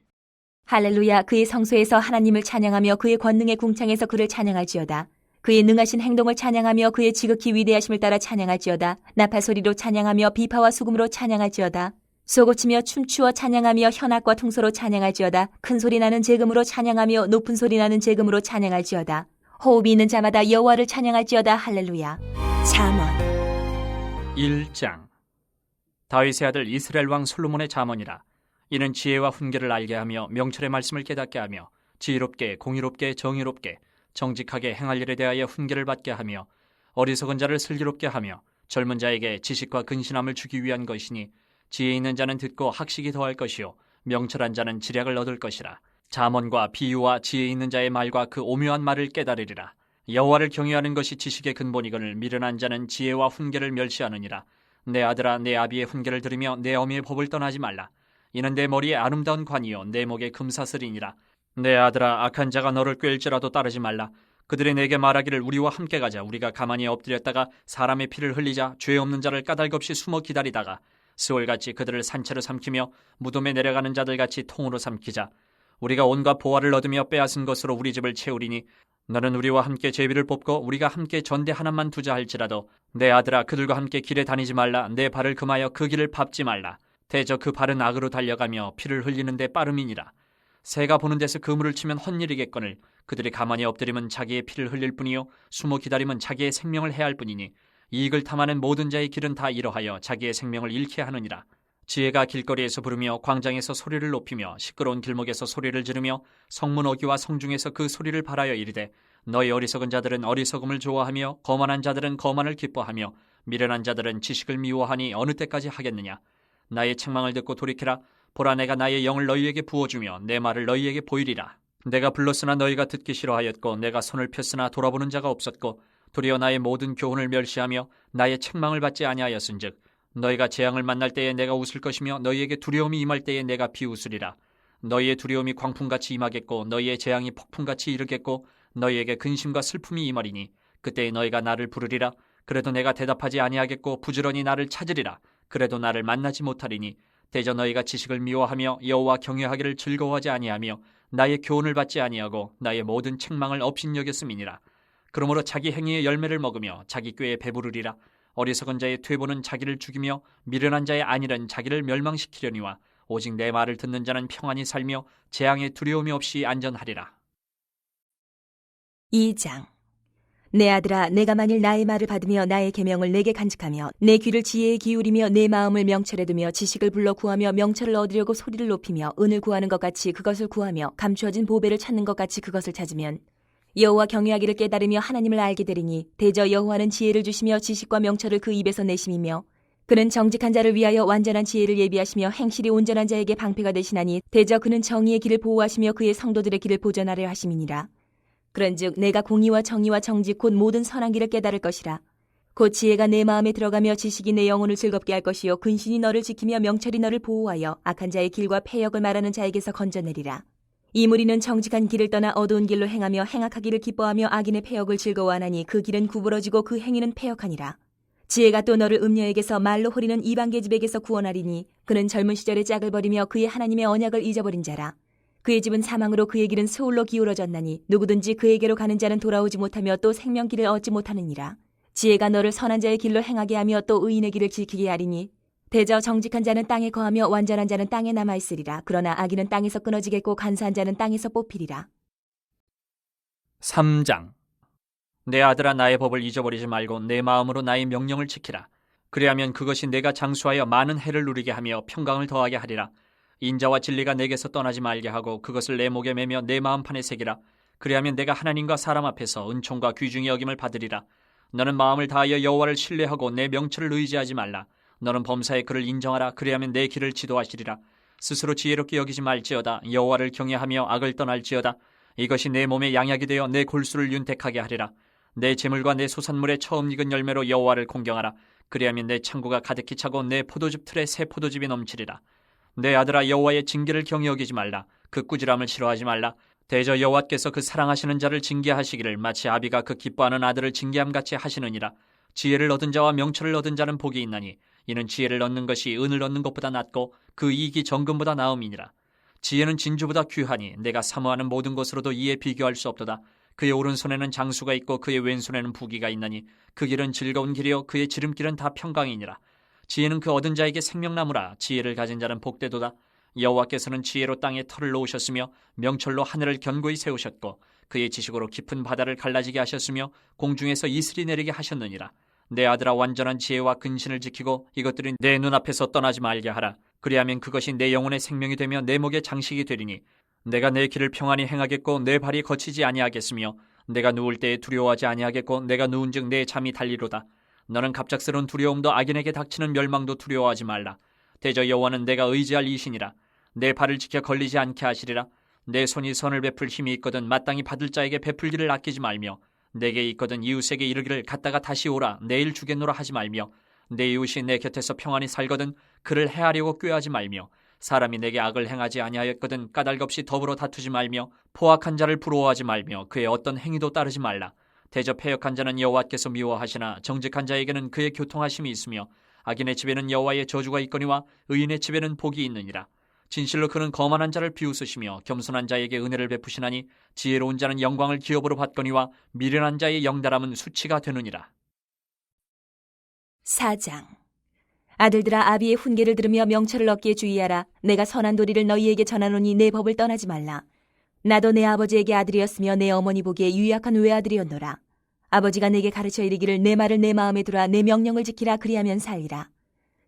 할렐루야. 그의 성소에서 하나님을 찬양하며 그의 권능의 궁창에서 그를 찬양할지어다. 그의 능하신 행동을 찬양하며 그의 지극히 위대하심을 따라 찬양할지어다. 나팔 소리로 찬양하며 비파와 수금으로 찬양할지어다. 소고치며 춤추어 찬양하며 현악과 통소로 찬양할지어다. 큰 소리 나는 재금으로 찬양하며 높은 소리 나는 재금으로 찬양할지어다. 호흡이 있는 자마다 여호와를 찬양할지어다. 할렐루야. 잠언 1장. 다윗의 아들 이스라엘 왕 솔로몬의 잠언이라. 이는 지혜와 훈계를 알게 하며 명철의 말씀을 깨닫게 하며 지혜롭게 공의롭게 정의롭게 정직하게 행할 일에 대하여 훈계를 받게 하며 어리석은 자를 슬기롭게 하며 젊은 자에게 지식과 근신함을 주기 위한 것이니 지혜 있는 자는 듣고 학식이 더할 것이요 명철한 자는 지략을 얻을 것이라. 잠언과 비유와 지혜 있는 자의 말과 그 오묘한 말을 깨달으리라. 여호와를 경외하는 것이 지식의 근본이거늘 미련한 자는 지혜와 훈계를 멸시하느니라. 내 아들아, 내 아비의 훈계를 들으며 내 어미의 법을 떠나지 말라. 이는 내 머리에 아름다운 관이요 내 목에 금사슬이니라. 내 아들아, 악한 자가 너를 꾀일지라도 따르지 말라. 그들이 내게 말하기를 우리와 함께 가자. 우리가 가만히 엎드렸다가 사람의 피를 흘리자. 죄 없는 자를 까닭없이 숨어 기다리다가 스올같이 그들을 산채로 삼키며 무덤에 내려가는 자들같이 통으로 삼키자. 우리가 온갖 보화를 얻으며 빼앗은 것으로 우리 집을 채우리니 너는 우리와 함께 제비를 뽑고 우리가 함께 전대 하나만 두자 할지라도 내 아들아, 그들과 함께 길에 다니지 말라. 내 발을 금하여 그 길을 밟지 말라. 대저 그 발은 악으로 달려가며 피를 흘리는 데 빠름이니라. 새가 보는 데서 그물을 치면 헛일이겠거늘 그들이 가만히 엎드리면 자기의 피를 흘릴 뿐이요 숨어 기다리면 자기의 생명을 해할 뿐이니 이익을 탐하는 모든 자의 길은 다 이러하여 자기의 생명을 잃게 하느니라. 지혜가 길거리에서 부르며 광장에서 소리를 높이며 시끄러운 길목에서 소리를 지르며 성문 어귀와 성중에서 그 소리를 발하여 이르되 너희 어리석은 자들은 어리석음을 좋아하며 거만한 자들은 거만을 기뻐하며 미련한 자들은 지식을 미워하니 어느 때까지 하겠느냐. 나의 책망을 듣고 돌이키라. 보라, 내가 나의 영을 너희에게 부어주며 내 말을 너희에게 보이리라. 내가 불렀으나 너희가 듣기 싫어하였고 내가 손을 폈으나 돌아보는 자가 없었고 도리어 나의 모든 교훈을 멸시하며 나의 책망을 받지 아니하였은즉 너희가 재앙을 만날 때에 내가 웃을 것이며 너희에게 두려움이 임할 때에 내가 비웃으리라. 너희의 두려움이 광풍같이 임하겠고 너희의 재앙이 폭풍같이 이르겠고 너희에게 근심과 슬픔이 임하리니 그때에 너희가 나를 부르리라. 그래도 내가 대답하지 아니하겠고 부지런히 나를 찾으리라. 그래도 나를 만나지 못하리니 대저 너희가 지식을 미워하며 여호와 경외하기를 즐거워하지 아니하며 나의 교훈을 받지 아니하고 나의 모든 책망을 업신여겼음이니라. 그러므로 자기 행위의 열매를 먹으며 자기 꾀에 배부르리라. 어리석은 자의 퇴보는 자기를 죽이며 미련한 자의 안일은 자기를 멸망시키려니와 오직 내 말을 듣는 자는 평안히 살며 재앙의 두려움이 없이 안전하리라. 2장. 내 아들아, 내가 만일 나의 말을 받으며 나의 계명을 내게 간직하며 내 귀를 지혜에 기울이며 내 마음을 명철에 두며 지식을 불러 구하며 명철을 얻으려고 소리를 높이며 은을 구하는 것 같이 그것을 구하며 감추어진 보배를 찾는 것 같이 그것을 찾으면 여호와 경외하기를 깨달으며 하나님을 알게 되리니 대저 여호와는 지혜를 주시며 지식과 명철을 그 입에서 내심이며 그는 정직한 자를 위하여 완전한 지혜를 예비하시며 행실이 온전한 자에게 방패가 되시나니 대저 그는 정의의 길을 보호하시며 그의 성도들의 길을 보전하려 하심이니라. 그런즉 내가 공의와 정의와 정직 곧 모든 선한 길을 깨달을 것이라. 곧 지혜가 내 마음에 들어가며 지식이 내 영혼을 즐겁게 할 것이요 근신이 너를 지키며 명철이 너를 보호하여 악한 자의 길과 패역을 말하는 자에게서 건져내리라. 이 무리는 정직한 길을 떠나 어두운 길로 행하며 행악하기를 기뻐하며 악인의 패역을 즐거워하나니 그 길은 구부러지고 그 행위는 패역하니라. 지혜가 또 너를 음녀에게서 말로 호리는 이방 계집에게서 구원하리니 그는 젊은 시절에 짝을 버리며 그의 하나님의 언약을 잊어버린 자라. 그의 집은 사망으로 그의 길은 스올로 기울어졌나니 누구든지 그에게로 가는 자는 돌아오지 못하며 또 생명길을 얻지 못하느니라. 지혜가 너를 선한 자의 길로 행하게 하며 또 의인의 길을 지키게 하리니 대저 정직한 자는 땅에 거하며 완전한 자는 땅에 남아있으리라. 그러나 악인은 땅에서 끊어지겠고 간사한 자는 땅에서 뽑히리라. 3장. 내 아들아, 나의 법을 잊어버리지 말고 내 마음으로 나의 명령을 지키라. 그리하면 그것이 내가 장수하여 많은 해를 누리게 하며 평강을 더하게 하리라. 인자와 진리가 내게서 떠나지 말게 하고 그것을 내 목에 매며 내 마음판에 새기라. 그리하면 내가 하나님과 사람 앞에서 은총과 귀중히 여김을 받으리라. 너는 마음을 다하여 여호와를 신뢰하고 내 명철을 의지하지 말라. 너는 범사의 그를 인정하라. 그리하면 내 길을 지도하시리라. 스스로 지혜롭게 여기지 말지어다. 여호와를 경외하며 악을 떠날지어다. 이것이 내 몸에 양약이 되어 내 골수를 윤택하게 하리라. 내 재물과 내 소산물의 처음 익은 열매로 여호와를 공경하라. 그리하면 내 창고가 가득히 차고 내 포도즙 틀에 새 포도즙이 넘치리라. 내 아들아, 여호와의 징계를 경히 여기지 말라. 그 꾸지람을 싫어하지 말라. 대저 여호와께서 그 사랑하시는 자를 징계하시기를 마치 아비가 그 기뻐하는 아들을 징계함같이 하시느니라. 지혜를 얻은 자와 명철을 얻은 자는 복이 있나니 이는 지혜를 얻는 것이 은을 얻는 것보다 낫고 그 이익이 정금보다 나음이니라. 지혜는 진주보다 귀하니 내가 사모하는 모든 것으로도 이에 비교할 수 없도다. 그의 오른손에는 장수가 있고 그의 왼손에는 부귀가 있나니 그 길은 즐거운 길이요 그의 지름길은 다 평강이니라. 지혜는 그 얻은 자에게 생명나무라. 지혜를 가진 자는 복되도다. 여호와께서는 지혜로 땅에 털을 놓으셨으며 명철로 하늘을 견고히 세우셨고 그의 지식으로 깊은 바다를 갈라지게 하셨으며 공중에서 이슬이 내리게 하셨느니라. 내 아들아, 완전한 지혜와 근신을 지키고 이것들이 내 눈앞에서 떠나지 말게 하라. 그리하면 그것이 내 영혼의 생명이 되며 내 목의 장식이 되리니 내가 내 길을 평안히 행하겠고 내 발이 거치지 아니하겠으며 내가 누울 때에 두려워하지 아니하겠고 내가 누운즉 내 잠이 달리로다. 너는 갑작스러운 두려움도 악인에게 닥치는 멸망도 두려워하지 말라. 대저 여호와는 내가 의지할 이시니라. 내 발을 지켜 걸리지 않게 하시리라. 내 손이 선을 베풀 힘이 있거든 마땅히 받을 자에게 베풀기를 아끼지 말며 내게 있거든 이웃에게 이르기를 갔다가 다시 오라 내일 주겠노라 하지 말며 내 이웃이 내 곁에서 평안히 살거든 그를 해하려고 꾀하지 말며 사람이 내게 악을 행하지 아니하였거든 까닭없이 더불어 다투지 말며 포악한 자를 부러워하지 말며 그의 어떤 행위도 따르지 말라. 대저 패역한 자는 여호와께서 미워하시나 정직한 자에게는 그의 교통하심이 있으며 악인의 집에는 여호와의 저주가 있거니와 의인의 집에는 복이 있느니라. 진실로 그는 거만한 자를 비웃으시며 겸손한 자에게 은혜를 베푸시나니 지혜로운 자는 영광을 기업으로 받거니와 미련한 자의 영달함은 수치가 되느니라. 4장. 아들들아, 아비의 훈계를 들으며 명철을 얻기에 주의하라. 내가 선한 도리를 너희에게 전하노니 내 법을 떠나지 말라. 나도 내 아버지에게 아들이었으며 내 어머니 보기에 유약한 외아들이었노라. 아버지가 내게 가르쳐 이르기를 내 말을 내 마음에 두라 내 명령을 지키라 그리하면 살리라.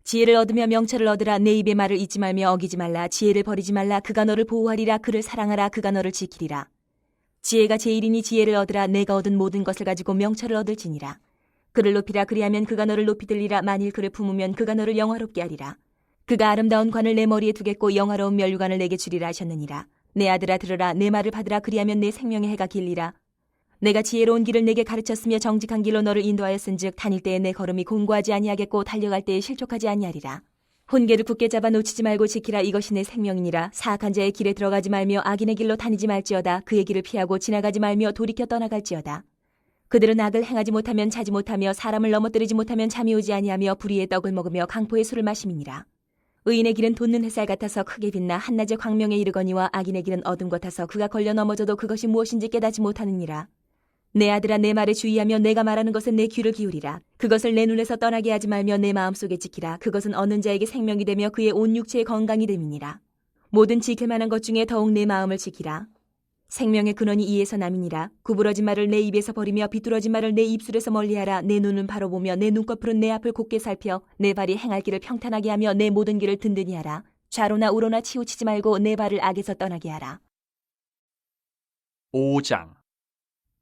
지혜를 얻으며 명철을 얻으라 내 입의 말을 잊지 말며 어기지 말라. 지혜를 버리지 말라. 그가 너를 보호하리라. 그를 사랑하라. 그가 너를 지키리라. 지혜가 제일이니 지혜를 얻으라. 내가 얻은 모든 것을 가지고 명철을 얻을지니라. 그를 높이라. 그리하면 그가 너를 높이 들리라. 만일 그를 품으면 그가 너를 영화롭게 하리라. 그가 아름다운 관을 내 머리에 두겠고 영화로운 면류관을 내게 주리라 하셨느니라. 내 아들아 들으라. 내 말을 받으라. 그리하면 내 생명의 해가 길리라. 내가 지혜로운 길을 내게 가르쳤으며 정직한 길로 너를 인도하였은즉 다닐 때에 내 걸음이 공고하지 아니하겠고 달려갈 때에 실족하지 아니하리라. 혼계를 굳게 잡아 놓치지 말고 지키라. 이것이 내 생명이니라. 사악한 자의 길에 들어가지 말며 악인의 길로 다니지 말지어다. 그의 길을 피하고 지나가지 말며 돌이켜 떠나갈지어다. 그들은 악을 행하지 못하면 자지 못하며 사람을 넘어뜨리지 못하면 잠이 오지 아니하며 불의의 떡을 먹으며 강포의 술을 마심이니라. 의인의 길은 돋는 햇살 같아서 크게 빛나 한낮의 광명에 이르거니와 악인의 길은 어둠 같아서 그가 걸려 넘어져도 그것이 무엇인지 깨닫지 못하느니라. 내 아들아 내 말에 주의하며 내가 말하는 것에 내 귀를 기울이라. 그것을 내 눈에서 떠나게 하지 말며 내 마음속에 지키라. 그것은 얻는 자에게 생명이 되며 그의 온 육체의 건강이 됨이니라. 모든 지킬 만한 것 중에 더욱 내 마음을 지키라. 생명의 근원이 이에서 남이니라. 구부러진 말을 내 입에서 버리며 비뚤어진 말을 내 입술에서 멀리하라. 내 눈은 바로 보며 내 눈꺼풀은 내 앞을 곱게 살펴 내 발이 행할 길을 평탄하게 하며 내 모든 길을 든든히 하라. 좌로나 우로나 치우치지 말고 내 발을 악에서 떠나게 하라. 5장.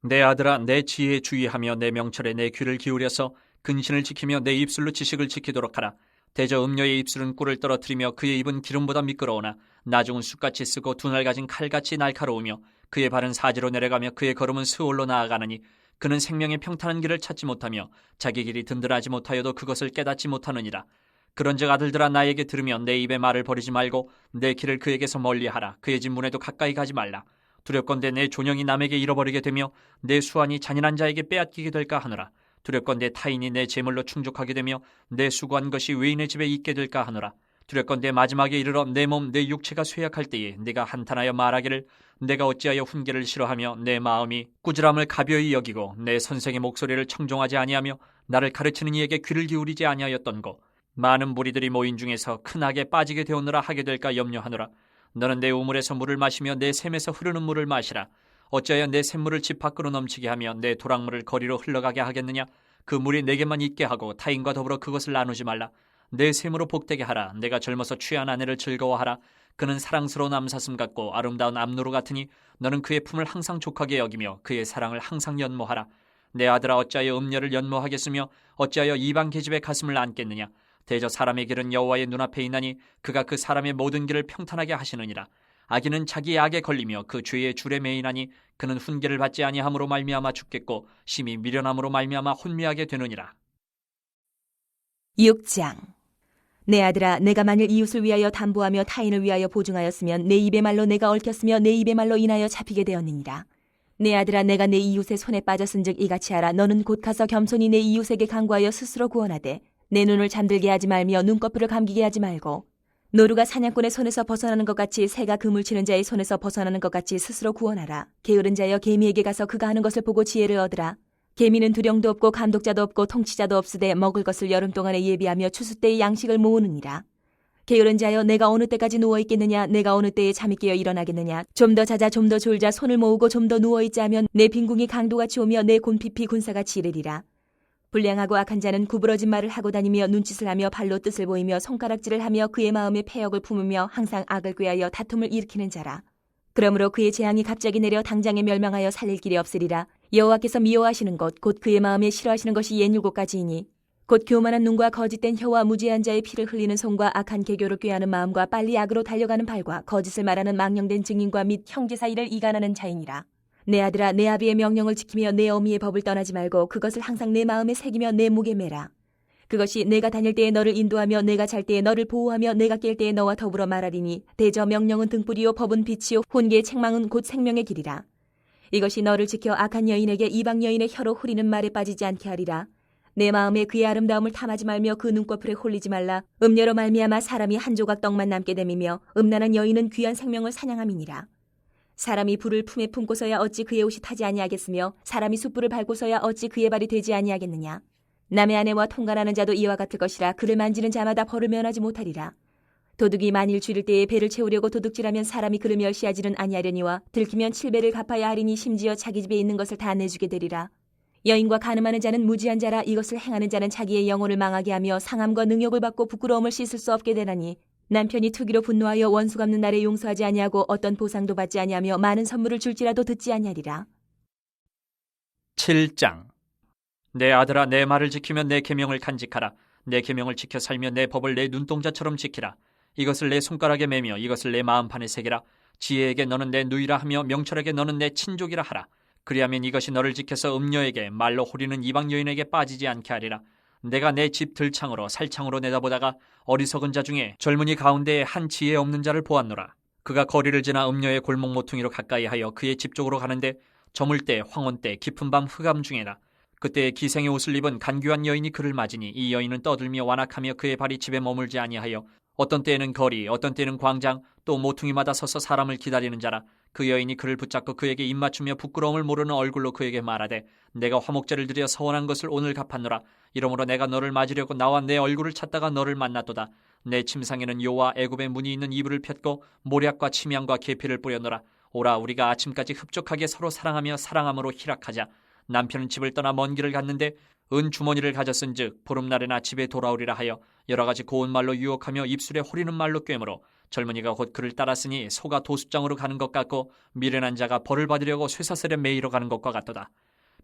내 아들아 내 지혜에 주의하며 내 명철에 내 귀를 기울여서 근신을 지키며 내 입술로 지식을 지키도록 하라. 대저 음녀의 입술은 꿀을 떨어뜨리며 그의 입은 기름보다 미끄러우나 나중은 쑥같이 쓰고 두 날 가진 칼같이 날카로우며 그의 발은 사지로 내려가며 그의 걸음은 스올로 나아가느니 그는 생명의 평탄한 길을 찾지 못하며 자기 길이 든든하지 못하여도 그것을 깨닫지 못하느니라. 그런즉 아들들아 나에게 들으며 내 입의 말을 버리지 말고 내 길을 그에게서 멀리하라. 그의 집 문에도 가까이 가지 말라. 두렵건대 내 존영이 남에게 잃어버리게 되며 내 수완이 잔인한 자에게 빼앗기게 될까 하노라. 두렵건대 타인이 내 재물로 충족하게 되며 내 수고한 것이 외인의 집에 있게 될까 하노라. 두렵건대 마지막에 이르러 내 몸 내 육체가 쇠약할 때에 네가 한탄하여 말하기를 내가 어찌하여 훈계를 싫어하며 내 마음이 꾸지람을 가벼이 여기고 내 선생의 목소리를 청종하지 아니하며 나를 가르치는 이에게 귀를 기울이지 아니하였던고. 많은 무리들이 모인 중에서 큰 악에 빠지게 되었느라 하게 될까 염려하노라. 너는 내 우물에서 물을 마시며 내 샘에서 흐르는 물을 마시라. 어찌하여 내 샘물을 집 밖으로 넘치게 하며 내 도랑물을 거리로 흘러가게 하겠느냐. 그 물이 내게만 있게 하고 타인과 더불어 그것을 나누지 말라. 내 샘으로 복되게 하라. 내가 젊어서 취한 아내를 즐거워하라. 그는 사랑스러운 암사슴 같고 아름다운 암누루 같으니 너는 그의 품을 항상 족하게 여기며 그의 사랑을 항상 연모하라. 내 아들아 어찌하여 음녀를 연모하겠으며 어찌하여 이방 계집의 가슴을 안겠느냐. 대저 사람의 길은 여호와의 눈앞에 있나니 그가 그 사람의 모든 길을 평탄하게 하시느니라. 악인은 자기의 악에 걸리며 그 죄의 줄에 매이나니 그는 훈계를 받지 아니함으로 말미암아 죽겠고 심히 미련함으로 말미암아 혼미하게 되느니라. 6장. 내 아들아 내가 만일 이웃을 위하여 담보하며 타인을 위하여 보증하였으면 내 입의 말로 내가 얽혔으며 내 입의 말로 인하여 잡히게 되었느니라. 내 아들아 내가 내 이웃의 손에 빠졌은즉 이같이 하라. 너는 곧 가서 겸손히 내 이웃에게 간구하여 스스로 구원하되 내 눈을 잠들게 하지 말며 눈꺼풀을 감기게 하지 말고 노루가 사냥꾼의 손에서 벗어나는 것 같이 새가 그물 치는 자의 손에서 벗어나는 것 같이 스스로 구원하라. 게으른 자여 개미에게 가서 그가 하는 것을 보고 지혜를 얻으라. 개미는 두령도 없고 감독자도 없고 통치자도 없으되 먹을 것을 여름 동안에 예비하며 추수 때의 양식을 모으느니라. 게으른 자여 내가 어느 때까지 누워있겠느냐. 내가 어느 때에 잠이 깨어 일어나겠느냐. 좀 더 자자 좀 더 졸자. 손을 모으고 좀 더 누워있자 하면 내 빈궁이 강도같이 오며 내 곤핍이 군사같이 이르리라. 불량하고 악한 자는 구부러진 말을 하고 다니며 눈짓을 하며 발로 뜻을 보이며 손가락질을 하며 그의 마음에 패역을 품으며 항상 악을 꾀하여 다툼을 일으키는 자라. 그러므로 그의 재앙이 갑자기 내려 당장에 멸망하여 살릴 길이 없으리라. 여호와께서 미워하시는 것 곧 그의 마음에 싫어하시는 것이 옛 7가지이니 곧 교만한 눈과 거짓된 혀와 무죄한 자의 피를 흘리는 손과 악한 계교를 꾀하는 마음과 빨리 악으로 달려가는 발과 거짓을 말하는 망령된 증인과 및 형제 사이를 이간하는 자이니라. 내 아들아 내 아비의 명령을 지키며 내 어미의 법을 떠나지 말고 그것을 항상 내 마음에 새기며 내 목에 매라. 그것이 내가 다닐 때에 너를 인도하며 내가 잘 때에 너를 보호하며 내가 깰 때에 너와 더불어 말하리니 대저 명령은 등불이요 법은 빛이요 혼계의 책망은 곧 생명의 길이라. 이것이 너를 지켜 악한 여인에게 이방 여인의 혀로 후리는 말에 빠지지 않게 하리라. 내 마음에 그의 아름다움을 탐하지 말며 그 눈꺼풀에 홀리지 말라. 음녀로 말미암아 사람이 한 조각 떡만 남게 됨이며 음란한 여인은 귀한 생명을 사냥함이니라. 사람이 불을 품에 품고서야 어찌 그의 옷이 타지 아니하겠으며 사람이 숯불을 밟고서야 어찌 그의 발이 되지 아니하겠느냐. 남의 아내와 통간하는 자도 이와 같을 것이라. 그를 만지는 자마다 벌을 면하지 못하리라. 도둑이 만일 줄일 때에 배를 채우려고 도둑질하면 사람이 그를 멸시하지는 아니하려니와 들키면 7배를 갚아야 하리니 심지어 자기 집에 있는 것을 다 내주게 되리라. 여인과 간음하는 자는 무지한 자라. 이것을 행하는 자는 자기의 영혼을 망하게 하며 상함과 능욕을 받고 부끄러움을 씻을 수 없게 되나니 남편이 투기로 분노하여 원수 갚는 날에 용서하지 아니하고 어떤 보상도 받지 아니하며 많은 선물을 줄지라도 듣지 아니하리라. 7장. 내 아들아, 내 말을 지키면 내 계명을 간직하라. 내 계명을 지켜 살며 내 법을 내 눈동자처럼 지키라. 이것을 내 손가락에 매며 이것을 내 마음판에 새기라. 지혜에게 너는 내 누이라 하며 명철에게 너는 내 친족이라 하라. 그리하면 이것이 너를 지켜서 음녀에게 말로 호리는 이방 여인에게 빠지지 않게 하리라. 내가 내 집 들창으로 살창으로 내다보다가 어리석은 자 중에 젊은이 가운데에 한 지혜 없는 자를 보았노라. 그가 거리를 지나 음녀의 골목 모퉁이로 가까이 하여 그의 집 쪽으로 가는데 저물 때 황혼 때 깊은 밤 흑암 중에나 그때 기생의 옷을 입은 간교한 여인이 그를 맞으니 이 여인은 떠들며 완악하며 그의 발이 집에 머물지 아니하여 어떤 때에는 거리 어떤 때에는 광장 또 모퉁이마다 서서 사람을 기다리는 자라. 그 여인이 그를 붙잡고 그에게 입맞추며 부끄러움을 모르는 얼굴로 그에게 말하되 내가 화목제를 드려 서원한 것을 오늘 갚았노라. 이러므로 내가 너를 맞으려고 나와 내 얼굴을 찾다가 너를 만났도다. 내 침상에는 요와 애굽의 문이 있는 이불을 폈고 모략과 침향과 계피를 뿌렸노라. 오라, 우리가 아침까지 흡족하게 서로 사랑하며 사랑함으로 희락하자. 남편은 집을 떠나 먼 길을 갔는데 은 주머니를 가졌은즉 보름날에나 집에 돌아오리라 하여 여러 가지 고운 말로 유혹하며 입술에 호리는 말로 꿰므로 젊은이가 곧 그를 따랐으니 소가 도숫장으로 가는 것 같고 미련한 자가 벌을 받으려고 쇠사슬에 매이러 가는 것과 같도다.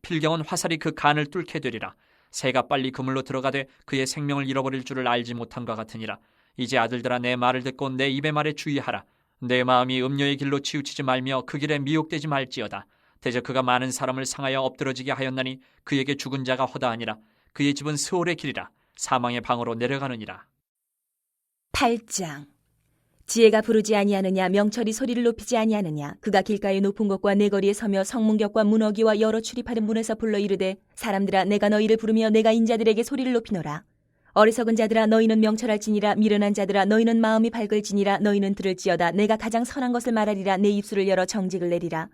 필경은 화살이 그 간을 뚫게 되리라. 새가 빨리 그물로 들어가되 그의 생명을 잃어버릴 줄을 알지 못함과 같으니라. 이제 아들들아, 내 말을 듣고 내 입의 말에 주의하라. 내 마음이 음녀의 길로 치우치지 말며 그 길에 미혹되지 말지어다. 대저 그가 많은 사람을 상하여 엎드러지게 하였나니 그에게 죽은 자가 허다하니라. 그의 집은 스올의 길이라. 사망의 방으로 내려가느니라. 8장. 지혜가 부르지 아니하느냐, 명철이 소리를 높이지 아니하느냐. 그가 길가의 높은 곳과 내거리에 서며 성문격과 문어기와 여러 출입하는 문에서 불러 이르되 사람들아, 내가 너희를 부르며 내가 인자들에게 소리를 높이노라. 어리석은 자들아, 너희는 명철할지니라. 미련한 자들아, 너희는 마음이 밝을지니라. 너희는 들을지어다. 내가 가장 선한 것을 말하리라. 내 입술을 열어 정직을 내리라.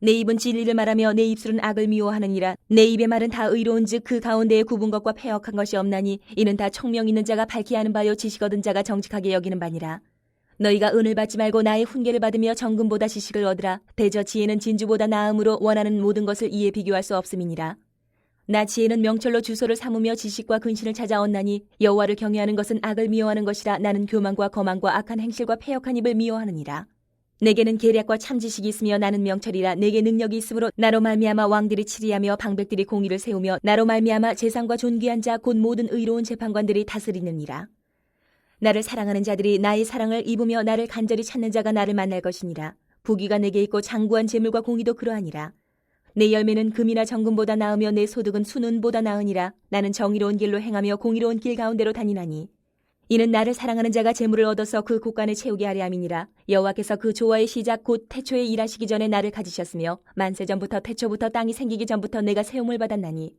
내 입은 진리를 말하며 내 입술은 악을 미워하느니라. 내 입의 말은 다 의로운즉 그 가운데에 굽은 것과 패역한 것이 없나니 이는 다 총명 있는 자가 밝히 하는 바요 지식 얻은 자가 정직하게 여기는 바니라. 너희가 은을 받지 말고 나의 훈계를 받으며 정금보다 지식을 얻으라. 대저 지혜는 진주보다 나음으로 원하는 모든 것을 이에 비교할 수 없음이니라. 나 지혜는 명철로 주소를 삼으며 지식과 근신을 찾아 얻나니 여호와를 경외하는 것은 악을 미워하는 것이라. 나는 교만과 거만과 악한 행실과 패역한 입을 미워하느니라. 내게는 계략과 참지식이 있으며 나는 명철이라. 내게 능력이 있으므로 나로 말미암아 왕들이 치리하며 방백들이 공의를 세우며 나로 말미암아 재상과 존귀한 자 곧 모든 의로운 재판관들이 다스리느니라. 나를 사랑하는 자들이 나의 사랑을 입으며 나를 간절히 찾는 자가 나를 만날 것이니라. 부귀가 내게 있고 장구한 재물과 공의도 그러하니라. 내 열매는 금이나 정금보다 나으며 내 소득은 순은보다 나으니라. 나는 정의로운 길로 행하며 공의로운 길 가운데로 다니나니 이는 나를 사랑하는 자가 재물을 얻어서 그 곳간을 채우게 하려 함이니라. 여호와께서 그 조화의 시작 곧 태초에 일하시기 전에 나를 가지셨으며 만세 전부터 태초부터 땅이 생기기 전부터 내가 세움을 받았나니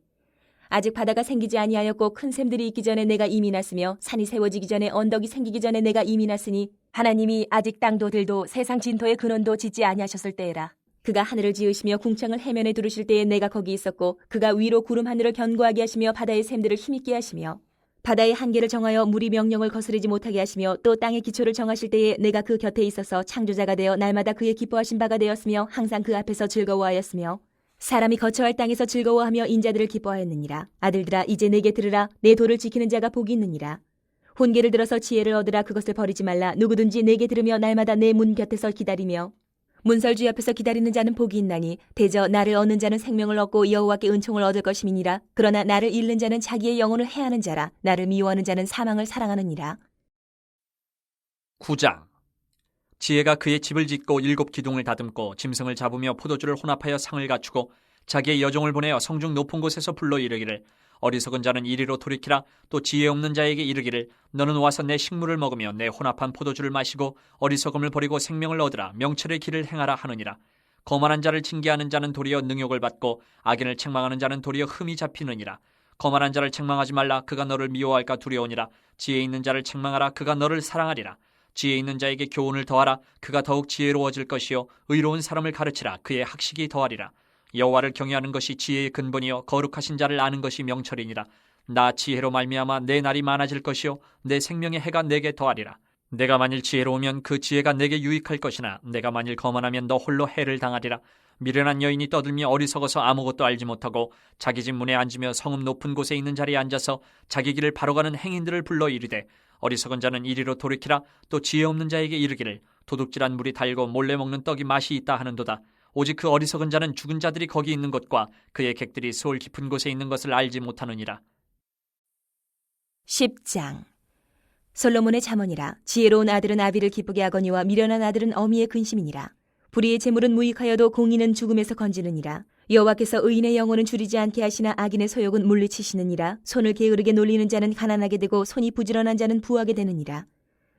아직 바다가 생기지 아니하였고 큰 샘들이 있기 전에 내가 이미 났으며 산이 세워지기 전에 언덕이 생기기 전에 내가 이미 났으니 하나님이 아직 땅도 들도 세상 진토의 근원도 짓지 아니하셨을 때에라. 그가 하늘을 지으시며 궁창을 해면에 두르실 때에 내가 거기 있었고 그가 위로 구름 하늘을 견고하게 하시며 바다의 샘들을 힘있게 하시며 바다의 한계를 정하여 물이 명령을 거스르지 못하게 하시며 또 땅의 기초를 정하실 때에 내가 그 곁에 있어서 창조자가 되어 날마다 그의 기뻐하신 바가 되었으며 항상 그 앞에서 즐거워하였으며 사람이 거처할 땅에서 즐거워하며 인자들을 기뻐하였느니라. 아들들아, 이제 내게 들으라. 내 도를 지키는 자가 복이 있느니라. 훈계를 들어서 지혜를 얻으라. 그것을 버리지 말라. 누구든지 내게 들으며 날마다 내 문 곁에서 기다리며 문설주 옆에서 기다리는 자는 복이 있나니 대저 나를 얻는 자는 생명을 얻고 여호와께 은총을 얻을 것임이니라. 그러나 나를 잃는 자는 자기의 영혼을 해하는 자라. 나를 미워하는 자는 사망을 사랑하느니라. 9장. 지혜가 그의 집을 짓고 7 기둥을 다듬고 짐승을 잡으며 포도주를 혼합하여 상을 갖추고 자기의 여종을 보내어 성중 높은 곳에서 불러 이르기를 어리석은 자는 이리로 돌이키라. 또 지혜 없는 자에게 이르기를 너는 와서 내 식물을 먹으며 내 혼합한 포도주를 마시고 어리석음을 버리고 생명을 얻으라. 명철의 길을 행하라 하느니라. 거만한 자를 징계하는 자는 도리어 능욕을 받고 악인을 책망하는 자는 도리어 흠이 잡히느니라. 거만한 자를 책망하지 말라. 그가 너를 미워할까 두려우니라. 지혜 있는 자를 책망하라. 그가 너를 사랑하리라. 지혜 있는 자에게 교훈을 더하라. 그가 더욱 지혜로워질 것이요 의로운 사람을 가르치라. 그의 학식이 더하리라. 여호와를 경외하는 것이 지혜의 근본이요 거룩하신 자를 아는 것이 명철이니라. 나 지혜로 말미암아 내 날이 많아질 것이요 내 생명의 해가 내게 더하리라. 내가 만일 지혜로우면 그 지혜가 내게 유익할 것이나 내가 만일 거만하면 너 홀로 해를 당하리라. 미련한 여인이 떠들며 어리석어서 아무것도 알지 못하고 자기 집 문에 앉으며 성읍 높은 곳에 있는 자리에 앉아서 자기 길을 바로 가는 행인들을 불러 이르되 어리석은 자는 이리로 돌이키라. 또 지혜 없는 자에게 이르기를 도둑질한 물이 달고 몰래 먹는 떡이 맛이 있다 하는도다. 오직 그 어리석은 자는 죽은 자들이 거기 있는 것과 그의 객들이 스올 깊은 곳에 있는 것을 알지 못하느니라. 10장. 솔로몬의 잠언이라. 지혜로운 아들은 아비를 기쁘게 하거니와 미련한 아들은 어미의 근심이니라. 불의의 재물은 무익하여도 공의는 죽음에서 건지느니라. 여호와께서 의인의 영혼은 줄이지 않게 하시나 악인의 소욕은 물리치시느니라. 손을 게으르게 놀리는 자는 가난하게 되고 손이 부지런한 자는 부하게 되느니라.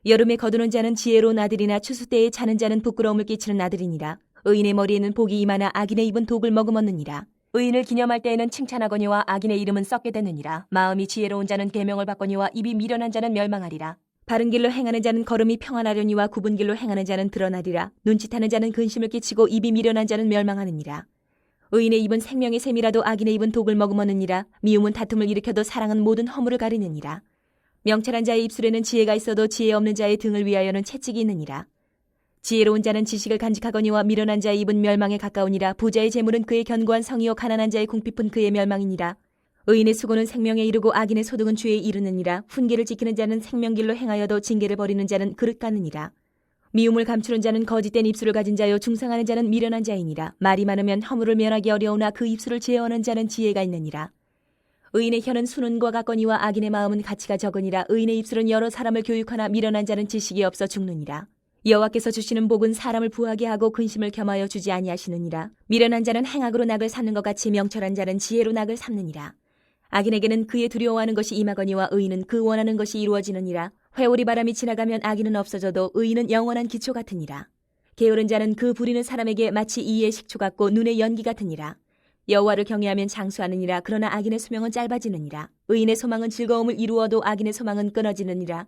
여름에 거두는 자는 지혜로운 아들이나 추수 때에 자는 자는 부끄러움을 끼치는 아들이니라. 의인의 머리에는 복이 임하나 악인의 입은 독을 머금었느니라. 의인을 기념할 때에는 칭찬하거니와 악인의 이름은 썩게 되느니라. 마음이 지혜로운 자는 계명을 받거니와 입이 미련한 자는 멸망하리라. 바른 길로 행하는 자는 걸음이 평안하려니와 굽은 길로 행하는 자는 드러나리라. 눈짓하는 자는 근심을 끼치고 입이 미련한 자는 멸망하느니라. 의인의 입은 생명의 샘이라도 악인의 입은 독을 머금었느니라. 미움은 다툼을 일으켜도 사랑은 모든 허물을 가리느니라. 명철한 자의 입술에는 지혜가 있어도 지혜 없는 자의 등을 위하여는 채찍이 있느니라. 지혜로운 자는 지식을 간직하거니와 미련한 자의 입은 멸망에 가까우니라. 부자의 재물은 그의 견고한 성이요 가난한 자의 궁핍은 그의 멸망이니라. 의인의 수고는 생명에 이르고 악인의 소득은 죄에 이르느니라. 훈계를 지키는 자는 생명길로 행하여도 징계를 버리는 자는 그릇 가느니라. 미움을 감추는 자는 거짓된 입술을 가진 자요 중상하는 자는 미련한 자이니라. 말이 많으면 허물을 면하기 어려우나 그 입술을 제어하는 자는 지혜가 있느니라. 의인의 혀는 순은과 같거니와 악인의 마음은 가치가 적으니라. 의인의 입술은 여러 사람을 교육하나 미련한 자는 지식이 없어 죽느니라. 여호와께서 주시는 복은 사람을 부하게 하고 근심을 겸하여 주지 아니하시느니라. 미련한 자는 행악으로 낙을 삼는 것 같이 명철한 자는 지혜로 낙을 삼느니라. 악인에게는 그의 두려워하는 것이 임하거니와 의인은 그 원하는 것이 이루어지느니라. 회오리 바람이 지나가면 악인은 없어져도 의인은 영원한 기초 같으니라. 게으른 자는 그 부리는 사람에게 마치 이의 식초 같고 눈의 연기 같으니라. 여호와를 경외하면 장수하느니라. 그러나 악인의 수명은 짧아지느니라. 의인의 소망은 즐거움을 이루어도 악인의 소망은 끊어지느니라.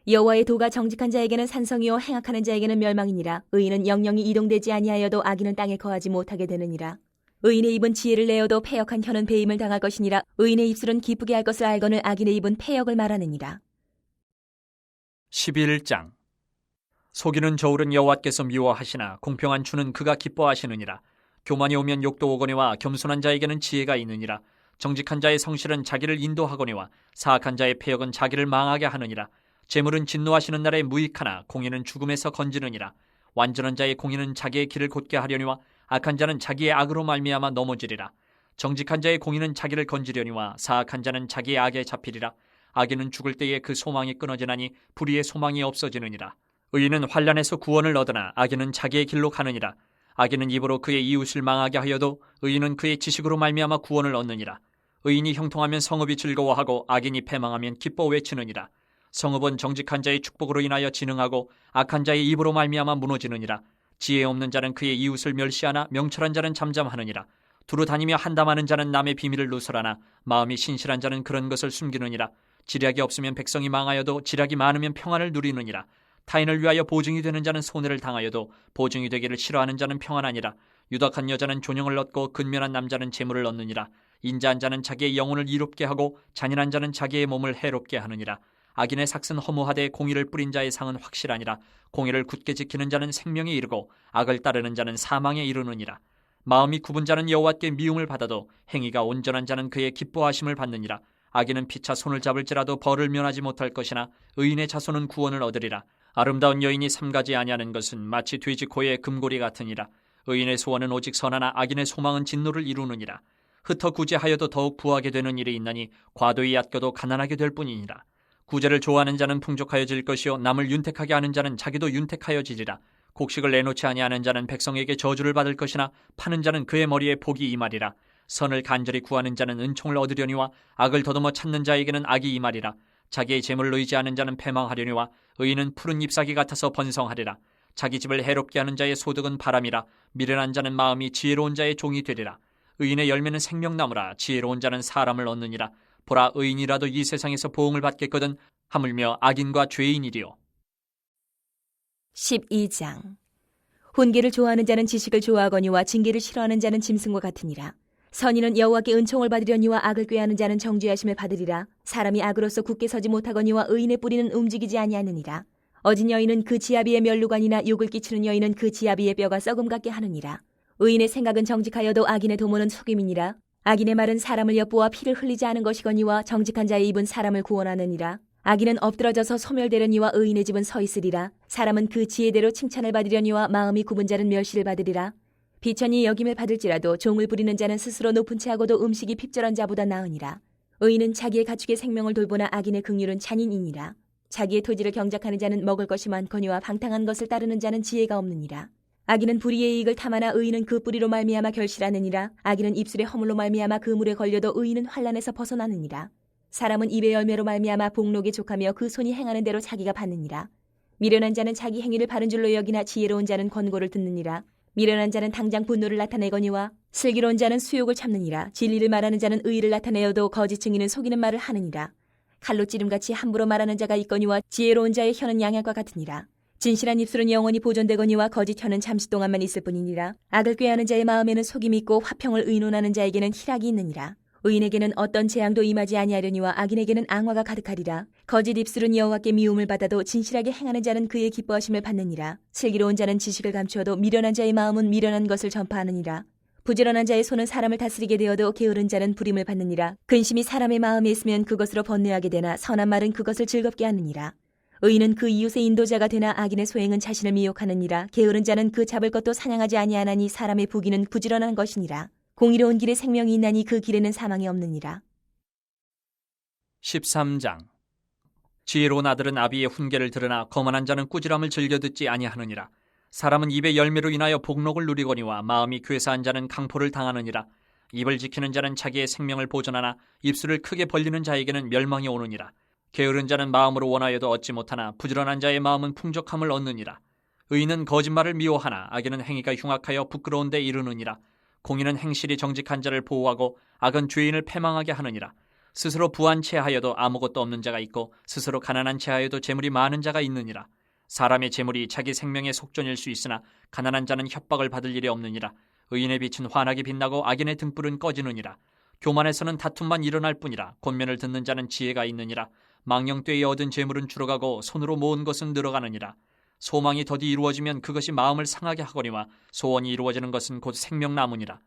여호와의 도가 정직한 자에게는 산성이요 행악하는 자에게는 멸망이니라. 의인은 영영이 이동되지 아니하여도 악인은 땅에 거하지 못하게 되느니라. 의인의 입은 지혜를 내어도 패역한 혀는 배임을 당할 것이니라. 의인의 입술은 기쁘게 할 것을 알거늘 악인의 입은 패역을 말하느니라. 11장. 속이는 저울은 여호와께서 미워하시나 공평한 주는 그가 기뻐하시느니라. 교만이 오면 욕도 오거니와 겸손한 자에게는 지혜가 있느니라. 정직한 자의 성실은 자기를 인도하거니와 사악한 자의 패역은 자기를 망하게 하느니라. 재물은 진노하시는 날에 무익하나 공의는 죽음에서 건지느니라. 완전한 자의 공의는 자기의 길을 곧게 하려니와 악한 자는 자기의 악으로 말미암아 넘어지리라. 정직한 자의 공의는 자기를 건지려니와 사악한 자는 자기의 악에 잡히리라. 악인은 죽을 때에 그 소망이 끊어지나니 불의의 소망이 없어지느니라. 의인은 환난에서 구원을 얻으나 악인은 자기의 길로 가느니라. 악인은 입으로 그의 이웃을 망하게 하여도 의인은 그의 지식으로 말미암아 구원을 얻느니라. 의인이 형통하면 성읍이 즐거워하고 악인이 패망하면 기뻐 외치느니라. 성읍은 정직한 자의 축복으로 인하여 진흥하고 악한 자의 입으로 말미암아 무너지느니라. 지혜 없는 자는 그의 이웃을 멸시하나 명철한 자는 잠잠하느니라. 두루 다니며 한담하는 자는 남의 비밀을 누설하나 마음이 신실한 자는 그런 것을 숨기느니라. 지략이 없으면 백성이 망하여도 지략이 많으면 평안을 누리느니라. 타인을 위하여 보증이 되는 자는 손해를 당하여도 보증이 되기를 싫어하는 자는 평안하니라. 유덕한 여자는 존영을 얻고 근면한 남자는 재물을 얻느니라. 인자한 자는 자기의 영혼을 이롭게 하고 잔인한 자는 자기의 몸을 해롭게 하느니라. 악인의 삭은 허무하되 공의를 뿌린 자의 상은 확실하니라. 공의를 굳게 지키는 자는 생명에 이르고 악을 따르는 자는 사망에 이르느니라. 마음이 굽은 자는 여호와께 미움을 받아도 행위가 온전한 자는 그의 기뻐하심을 받느니라. 악인은 피차 손을 잡을지라도 벌을 면하지 못할 것이나 의인의 자손은 구원을 얻으리라. 아름다운 여인이 삼가지 아니하는 것은 마치 돼지 코의 금고리 같으니라. 의인의 소원은 오직 선하나 악인의 소망은 진노를 이루느니라. 흩어 구제하여도 더욱 부하게 되는 일이 있나니 과도히 얕겨도 가난하게 될 뿐이니라. 구제를 좋아하는 자는 풍족하여질 것이요 남을 윤택하게 하는 자는 자기도 윤택하여지리라. 곡식을 내놓지 아니하는 자는 백성에게 저주를 받을 것이나 파는 자는 그의 머리에 복이 임하리라. 선을 간절히 구하는 자는 은총을 얻으려니와 악을 더듬어 찾는 자에게는 악이 임하리라. 자기의 재물을 의지하는 자는 패망하려니와 의인은 푸른 잎사귀 같아서 번성하리라. 자기 집을 해롭게 하는 자의 소득은 바람이라. 미련한 자는 마음이 지혜로운 자의 종이 되리라. 의인의 열매는 생명나무라. 지혜로운 자는 사람을 얻느니라. 보라, 의인이라도 이 세상에서 보응을 받겠거든 하물며 악인과 죄인이리요. 12장. 훈계를 좋아하는 자는 지식을 좋아하거니와 징계를 싫어하는 자는 짐승과 같으니라. 선인은 여호와께 은총을 받으려니와 악을 꾀하는 자는 정죄하심을 받으리라. 사람이 악으로서 굳게 서지 못하거니와 의인의 뿌리는 움직이지 아니하느니라. 어진 여인은 그 지아비의 면류관이나 욕을 끼치는 여인은 그 지아비의 뼈가 썩음 같게 하느니라. 의인의 생각은 정직하여도 악인의 도모는 속임이니라. 악인의 말은 사람을 엿보아 피를 흘리지 않은 것이거니와 정직한 자의 입은 사람을 구원하느니라. 악인은 엎드러져서 소멸되려니와 의인의 집은 서 있으리라. 사람은 그 지혜대로 칭찬을 받으려니와 마음이 굽은 자는 멸시를 받으리라. 비천이 여김을 받을지라도 종을 부리는 자는 스스로 높은 채하고도 음식이 핍절한 자보다 나으니라. 의인은 자기의 가축의 생명을 돌보나 악인의 긍휼은 잔인이니라. 자기의 토지를 경작하는 자는 먹을 것이 많거니와 방탕한 것을 따르는 자는 지혜가 없느니라. 악인은 불의의 이익을 탐하나 의인은 그 뿌리로 말미암아 결실하느니라. 악인은 입술의 허물로 말미암아 그 물에 걸려도 의인은 환난에서 벗어나느니라. 사람은 입의 열매로 말미암아 복록에 족하며 그 손이 행하는 대로 자기가 받느니라. 미련한 자는 자기 행위를 바른 줄로 여기나 지혜로운 자는 권고를 듣느니라. 미련한 자는 당장 분노를 나타내거니와 슬기로운 자는 수욕을 참느니라. 진리를 말하는 자는 의의를 나타내어도 거짓 증인은 속이는 말을 하느니라. 칼로 찌름같이 함부로 말하는 자가 있거니와 지혜로운 자의 혀는 양약과 같으니라. 진실한 입술은 영원히 보존되거니와 거짓 혀는 잠시 동안만 있을 뿐이니라. 악을 꾀하는 자의 마음에는 속임이 있고 화평을 의논하는 자에게는 희락이 있느니라. 의인에게는 어떤 재앙도 임하지 아니하려니와 악인에게는 앙화가 가득하리라. 거짓 입술은 여호와께 미움을 받아도 진실하게 행하는 자는 그의 기뻐하심을 받느니라. 슬기로운 자는 지식을 감추어도 미련한 자의 마음은 미련한 것을 전파하느니라. 부지런한 자의 손은 사람을 다스리게 되어도 게으른 자는 부림을 받느니라. 근심이 사람의 마음에 있으면 그것으로 번뇌하게 되나 선한 말은 그것을 즐겁게 하느니라. 의인은 그 이웃의 인도자가 되나 악인의 소행은 자신을 미혹하느니라. 게으른 자는 그 잡을 것도 사냥하지 아니하나니 사람의 부귀는 부지런한 것이니라. 공의로운 길에 생명이 있나니 그 길에는 사망이 없느니라. 13장. 지혜로운 아들은 아비의 훈계를 들으나 거만한 자는 꾸지람을 즐겨 듣지 아니하느니라. 사람은 입의 열매로 인하여 복록을 누리거니와 마음이 괴사한 자는 강포를 당하느니라. 입을 지키는 자는 자기의 생명을 보존하나 입술을 크게 벌리는 자에게는 멸망이 오느니라. 게으른 자는 마음으로 원하여도 얻지 못하나 부지런한 자의 마음은 풍족함을 얻느니라. 의인은 거짓말을 미워하나 악인은 행위가 흉악하여 부끄러운 데 이르느니라. 공의는 행실이 정직한 자를 보호하고 악은 죄인을 패망하게 하느니라. 스스로 부한 채하여도 아무것도 없는 자가 있고 스스로 가난한 채하여도 재물이 많은 자가 있느니라. 사람의 재물이 자기 생명의 속전일 수 있으나 가난한 자는 협박을 받을 일이 없느니라. 의인의 빛은 환하게 빛나고 악인의 등불은 꺼지느니라. 교만에서는 다툼만 일어날 뿐이라. 권면을 듣는 자는 지혜가 있느니라. 망령되이 얻은 재물은 줄어가고 손으로 모은 것은 늘어가느니라. 소망이 더디 이루어지면 그것이 마음을 상하게 하거니와 소원이 이루어지는 것은 곧 생명나무니라.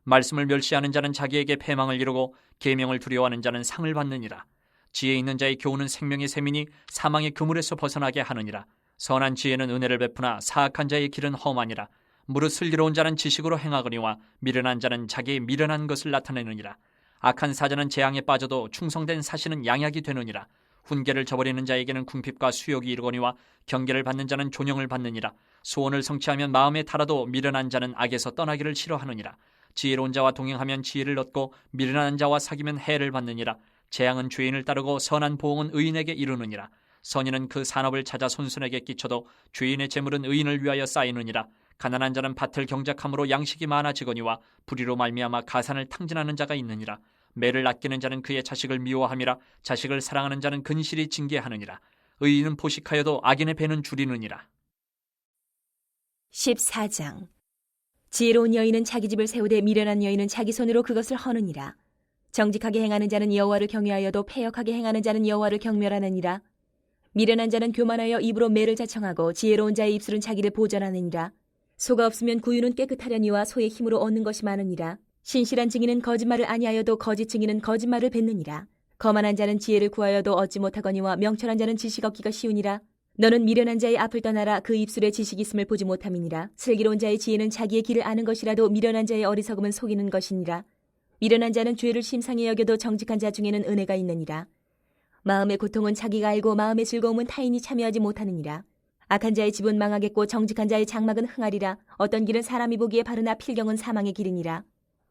말씀을 멸시하는 자는 자기에게 패망을 이루고 계명을 두려워하는 자는 상을 받느니라. 지혜 있는 자의 교훈은 생명의 셈이니 사망의 그물에서 벗어나게 하느니라. 선한 지혜는 은혜를 베푸나 사악한 자의 길은 험하니라. 무릇 슬기로운 자는 지식으로 행하거니와 미련한 자는 자기의 미련한 것을 나타내느니라. 악한 사자는 재앙에 빠져도 충성된 사신은 양약이 되느니라. 훈계를 저버리는 자에게는 궁핍과 수욕이 이르거니와 경계를 받는 자는 존영을 받느니라. 소원을 성취하면 마음에 달아도 미련한 자는 악에서 떠나기를 싫어하느니라. 지혜로운 자와 동행하면 지혜를 얻고 미련한 자와 사귀면 해를 받느니라. 재앙은 죄인을 따르고 선한 보응은 의인에게 이르느니라. 선인은 그 산업을 찾아 손손에게 끼쳐도 죄인의 재물은 의인을 위하여 쌓이느니라. 가난한 자는 밭을 경작함으로 양식이 많아지거니와 불의로 말미암아 가산을 탕진하는 자가 있느니라. 매를 아끼는 자는 그의 자식을 미워함이라. 자식을 사랑하는 자는 근실이 징계하느니라. 의인은 포식하여도 악인의 배는 줄이느니라. 14장. 지혜로운 여인은 자기 집을 세우되 미련한 여인은 자기 손으로 그것을 허느니라. 정직하게 행하는 자는 여호와를 경외하여도 패역하게 행하는 자는 여호와를 경멸하느니라. 미련한 자는 교만하여 입으로 매를 자청하고 지혜로운 자의 입술은 자기를 보전하느니라. 소가 없으면 구유는 깨끗하려니와 소의 힘으로 얻는 것이 많으니라. 신실한 증인은 거짓말을 아니하여도 거짓 증인은 거짓말을 뱉느니라. 거만한 자는 지혜를 구하여도 얻지 못하거니와 명철한 자는 지식 얻기가 쉬우니라. 너는 미련한 자의 앞을 떠나라. 그 입술에 지식이 있음을 보지 못함이니라. 슬기로운 자의 지혜는 자기의 길을 아는 것이라도 미련한 자의 어리석음은 속이는 것이니라. 미련한 자는 죄를 심상히 여겨도 정직한 자 중에는 은혜가 있느니라. 마음의 고통은 자기가 알고 마음의 즐거움은 타인이 참여하지 못하느니라. 악한 자의 집은 망하겠고 정직한 자의 장막은 흥하리라. 어떤 길은 사람이 보기에 바르나 필경은 사망의 길이니라.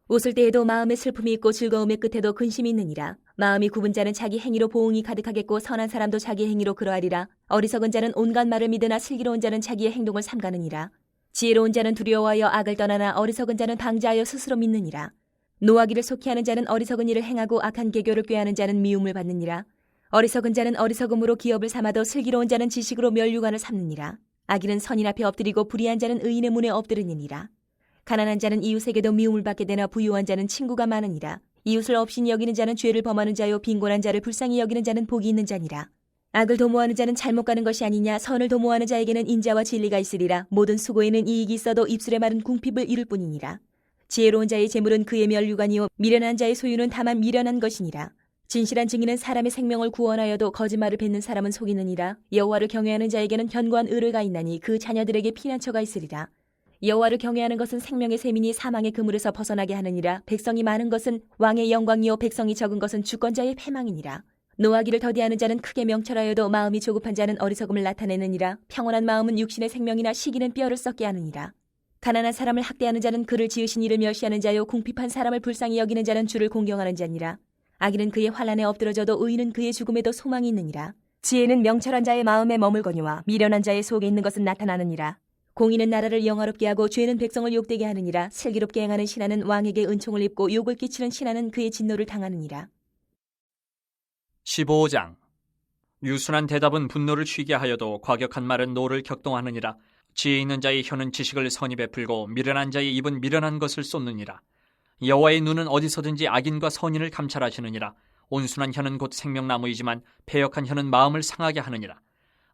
웃을 때에도 마음에 슬픔이 있고 즐거움의 끝에도 근심이 있느니라. 마음이 굽은 자는 자기 행위로 보응이 가득하겠고 선한 사람도 자기 행위로 그러하리라. 어리석은 자는 온갖 말을 믿으나 슬기로운 자는 자기의 행동을 삼가느니라. 지혜로운 자는 두려워하여 악을 떠나나 어리석은 자는 방자하여 스스로 믿느니라. 노하기를 속히 하는 자는 어리석은 일을 행하고 악한 계교를 꾀하는 자는 미움을 받느니라. 어리석은 자는 어리석음으로 기업을 삼아도 슬기로운 자는 지식으로 면류관을 삼느니라. 악인은 선인 앞에 엎드리고 불의한 자는 의인의 문에 엎드리느니라. 가난한 자는 이웃에게도 미움을 받게 되나 부유한 자는 친구가 많으니라. 이웃을 업신 여기는 자는 죄를 범하는 자요 빈곤한 자를 불쌍히 여기는 자는 복이 있는 자니라. 악을 도모하는 자는 잘못 가는 것이 아니냐. 선을 도모하는 자에게는 인자와 진리가 있으리라. 모든 수고에는 이익이 있어도 입술의 말은 궁핍을 이룰 뿐이니라. 지혜로운 자의 재물은 그의 멸류관이요 미련한 자의 소유는 다만 미련한 것이니라. 진실한 증인은 사람의 생명을 구원하여도 거짓말을 뱉는 사람은 속이느니라. 여호와를 경외하는 자에게는 견고한 의뢰가 있나니 그 자녀들에게 피난처가 있으리라. 여호와를 경외하는 것은 생명의 셈이니 사망의 그물에서 벗어나게 하느니라. 백성이 많은 것은 왕의 영광이요 백성이 적은 것은 주권자의 패망이니라. 노하기를 더디하는 자는 크게 명철하여도 마음이 조급한 자는 어리석음을 나타내느니라. 평온한 마음은 육신의 생명이나 시기는 뼈를 썩게 하느니라. 가난한 사람을 학대하는 자는 그를 지으신 이를 멸시하는 자요 궁핍한 사람을 불쌍히 여기는 자는 주를 공경하는 자니라. 악인은 그의 환난에 엎드러져도 의인은 그의 죽음에도 소망이 있느니라. 지혜는 명철한 자의 마음에 머물거니와 미련한 자의 속에 있는 것은 나타나느니라. 공의는 나라를 영화롭게 하고 죄는 백성을 욕되게 하느니라. 슬기롭게 행하는 신하는 왕에게 은총을 입고 욕을 끼치는 신하는 그의 진노를 당하느니라. 15장. 유순한 대답은 분노를 쉬게 하여도 과격한 말은 노를 격동하느니라. 지혜 있는 자의 혀는 지식을 선히 베풀고 미련한 자의 입은 미련한 것을 쏟느니라. 여호와의 눈은 어디서든지 악인과 선인을 감찰하시느니라. 온순한 혀는 곧 생명나무이지만 패역한 혀는 마음을 상하게 하느니라.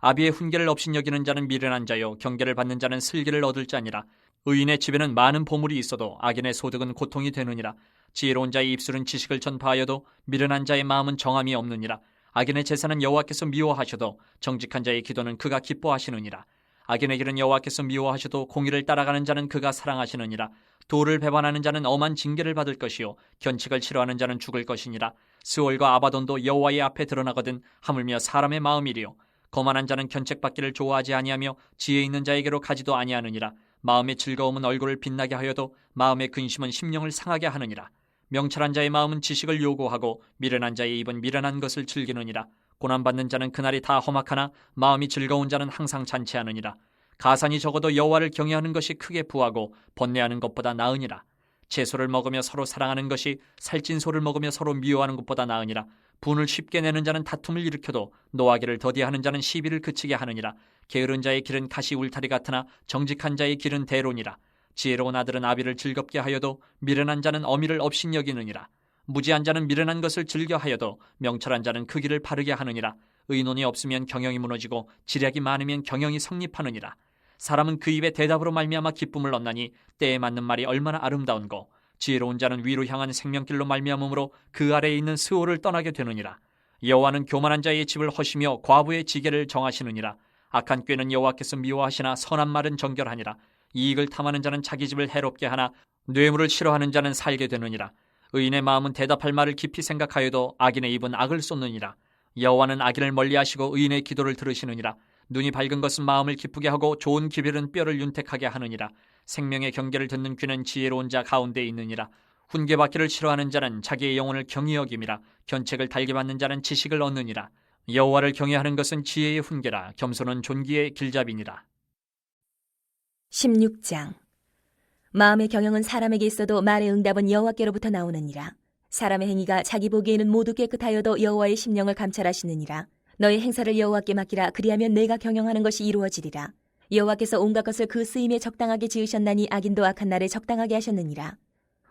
아비의 훈계를 없인 여기는 자는 미련한 자요 경계를 받는 자는 슬기를 얻을 자니라. 의인의 집에는 많은 보물이 있어도 악인의 소득은 고통이 되느니라. 지혜로운 자의 입술은 지식을 전파하여도 미련한 자의 마음은 정함이 없느니라. 악인의 제사는 여호와께서 미워하셔도 정직한 자의 기도는 그가 기뻐하시느니라. 악인의 길은 여호와께서 미워하셔도 공의를 따라가는 자는 그가 사랑하시느니라. 도를 배반하는 자는 엄한 징계를 받을 것이요 견칙을 싫어하는 자는 죽을 것이니라. 스올과 아바돈도 여호와의 앞에 드러나거든 하물며 사람의 마음이리요. 거만한 자는 견책받기를 좋아하지 아니하며 지혜 있는 자에게로 가지도 아니하느니라. 마음의 즐거움은 얼굴을 빛나게 하여도 마음의 근심은 심령을 상하게 하느니라. 명철한 자의 마음은 지식을 요구하고 미련한 자의 입은 미련한 것을 즐기느니라. 고난받는 자는 그날이 다 험악하나 마음이 즐거운 자는 항상 잔치하느니라. 가산이 적어도 여호와를 경외하는 것이 크게 부하고 번뇌하는 것보다 나으니라. 채소를 먹으며 서로 사랑하는 것이 살찐 소를 먹으며 서로 미워하는 것보다 나으니라. 분을 쉽게 내는 자는 다툼을 일으켜도 노하기를 더디하는 자는 시비를 그치게 하느니라. 게으른 자의 길은 가시 울타리 같으나 정직한 자의 길은 대로니라. 지혜로운 아들은 아비를 즐겁게 하여도 미련한 자는 어미를 업신여기느니라. 무지한 자는 미련한 것을 즐겨 하여도 명철한 자는 그 길을 바르게 하느니라. 의논이 없으면 경영이 무너지고 지략이 많으면 경영이 성립하느니라. 사람은 그 입에 대답으로 말미암아 기쁨을 얻나니 때에 맞는 말이 얼마나 아름다운고. 지혜로운 자는 위로 향한 생명길로 말미암음으로 그 아래에 있는 스올을 떠나게 되느니라. 여호와는 교만한 자의 집을 허시며 과부의 지게를 정하시느니라. 악한 꾀는 여호와께서 미워하시나 선한 말은 정결하니라. 이익을 탐하는 자는 자기 집을 해롭게 하나 뇌물을 싫어하는 자는 살게 되느니라. 의인의 마음은 대답할 말을 깊이 생각하여도 악인의 입은 악을 쏟느니라. 여호와는 악인을 멀리하시고 의인의 기도를 들으시느니라. 눈이 밝은 것은 마음을 기쁘게 하고 좋은 기별은 뼈를 윤택하게 하느니라. 생명의 경계를 듣는 귀는 지혜로운 자 가운데 있느니라. 훈계받기를 싫어하는 자는 자기의 영혼을 경히 여김이라. 견책을 달게 받는 자는 지식을 얻느니라. 여호와를 경외하는 것은 지혜의 훈계라. 겸손은 존귀의 길잡이니라. 16장. 마음의 경영은 사람에게 있어도 말의 응답은 여호와께로부터 나오느니라. 사람의 행위가 자기 보기에는 모두 깨끗하여도 여호와의 심령을 감찰하시느니라. 너의 행사를 여호와께 맡기라. 그리하면 내가 경영하는 것이 이루어지리라. 여호와께서 온갖 것을 그 쓰임에 적당하게 지으셨나니 악인도 악한 날에 적당하게 하셨느니라.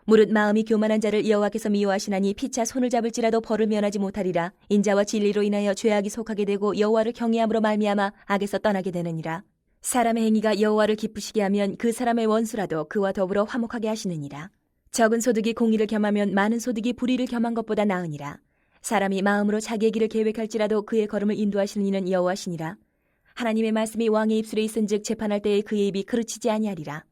무릇 마음이 교만한 자를 여호와께서 미워하시나니 피차 손을 잡을지라도 벌을 면하지 못하리라. 인자와 진리로 인하여 죄악이 속하게 되고 여호와를 경외함으로 말미암아 악에서 떠나게 되느니라. 사람의 행위가 여호와를 기쁘시게 하면 그 사람의 원수라도 그와 더불어 화목하게 하시느니라. 적은 소득이 공의를 겸하면 많은 소득이 불의를 겸한 것보다 나으니라. 사람이 마음으로 자기의 길을 계획할지라도 그의 걸음을 인도하시는 이는 여호와시니라. 하나님의 말씀이 왕의 입술에 있은즉 재판할 때에 그의 입이 그르치지 아니하리라.